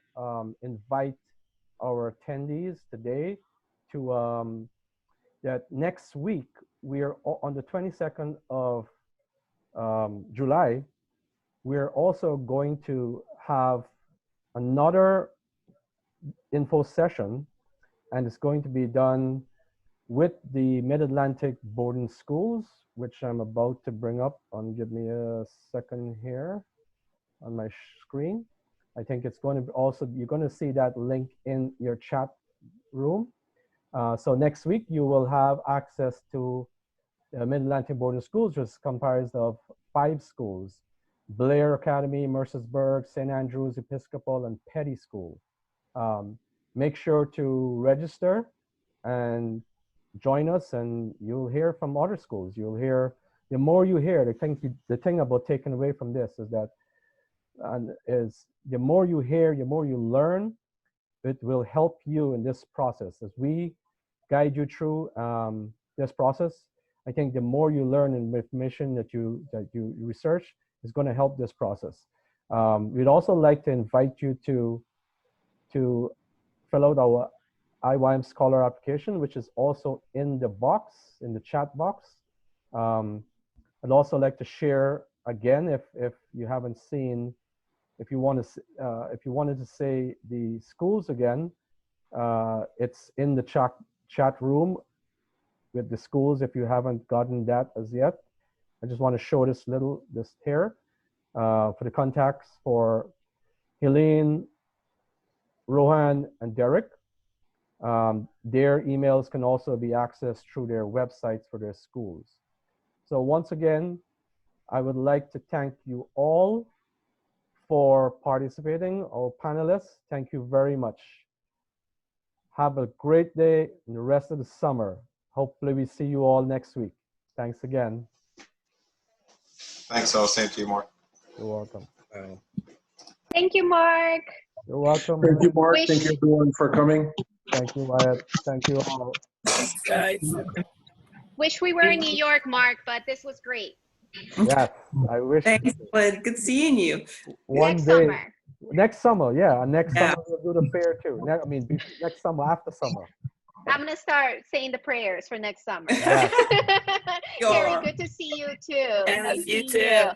invite our attendees today to that next week, we are on the 22nd of July, we're also going to have another info session, and it's going to be done with the Mid-Atlantic Boarding Schools, which I'm about to bring up. Give me a second here on my screen. I think it's going to be also, you're going to see that link in your chat room. So next week, you will have access to Mid-Atlantic Boarding Schools, which is comprised of 5 schools: Blair Academy, Mercersburg, St. Andrews Episcopal, and Petty School. Make sure to register and join us, and you'll hear from other schools. You'll hear, the more you hear, the thing about taking away from this is that the more you hear, the more you learn, it will help you in this process. As we guide you through this process, I think the more you learn and information that you research is going to help this process. We'd also like to invite you to fill out our IYM Scholar application, which is also in the box, in the chat box. I'd also like to share again, if you haven't seen, if you wanted to say the schools again, it's in the chat room with the schools if you haven't gotten that as yet. I just want to show this here for the contacts for Helene, Rohan, and Derek. Their emails can also be accessed through their websites for their schools. So once again, I would like to thank you all for participating, our panelists. Thank you very much. Have a great day and the rest of the summer. Hopefully we see you all next week. Thanks again. Thanks all. Same to you, Mark. You're welcome. Thank you, Mark. You're welcome. Thank you, Mark. Thank you, everyone, for coming. Thank you, Wyatt. Thank you all. Thanks, guys. Wish we were in New York, Mark, but this was great. Yes, I wish. Thanks, Bud. Good seeing you. Next summer, yeah. Next summer we'll do the fair too. Next summer, after summer. I'm gonna start saying the prayers for next summer. Yes. Carrie, good to see you too. Yes, you too.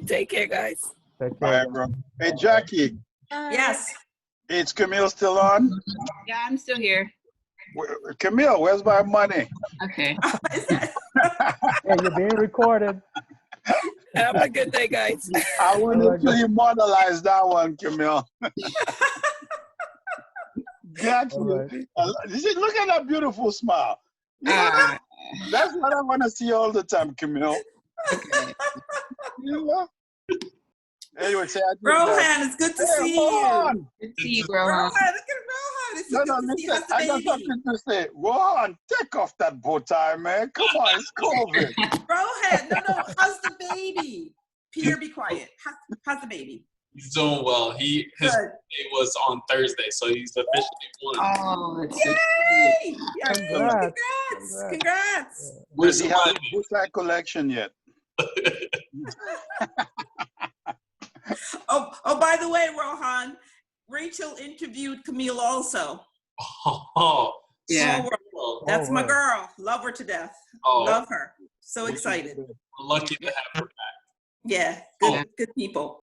Take care, guys. Take care. Bye, bro. Hey, Jackie. Yes. Is Camille still on? Yeah, I'm still here. Camille, where's my money? Okay. Hey, you're being recorded. Have a good day, guys. I want to immortalize that one, Camille. Jackie, look at that beautiful smile. That's what I want to see all the time, Camille. Okay. You know? Anyway, say Rohan, it's good to see you. Good to see you, Rohan. Rohan, look at Rohan. It's No, good to see you. listen, How's the I got baby? something to say. Rohan, take off that bow tie, man. Come on, it's COVID. Rohan, no. How's the baby? Pierre, be quiet. How's the baby? He's doing well. His birthday was on Thursday, so he's officially 1. Oh, that's so Yay! Congrats. Congrats. Does he have a bow tie collection yet? Oh, by the way, Rohan, Rachel interviewed Camille also. Oh, yeah. That's my girl. Love her to death. Oh. Love her. So excited. Lucky to have her back. Yeah, good people.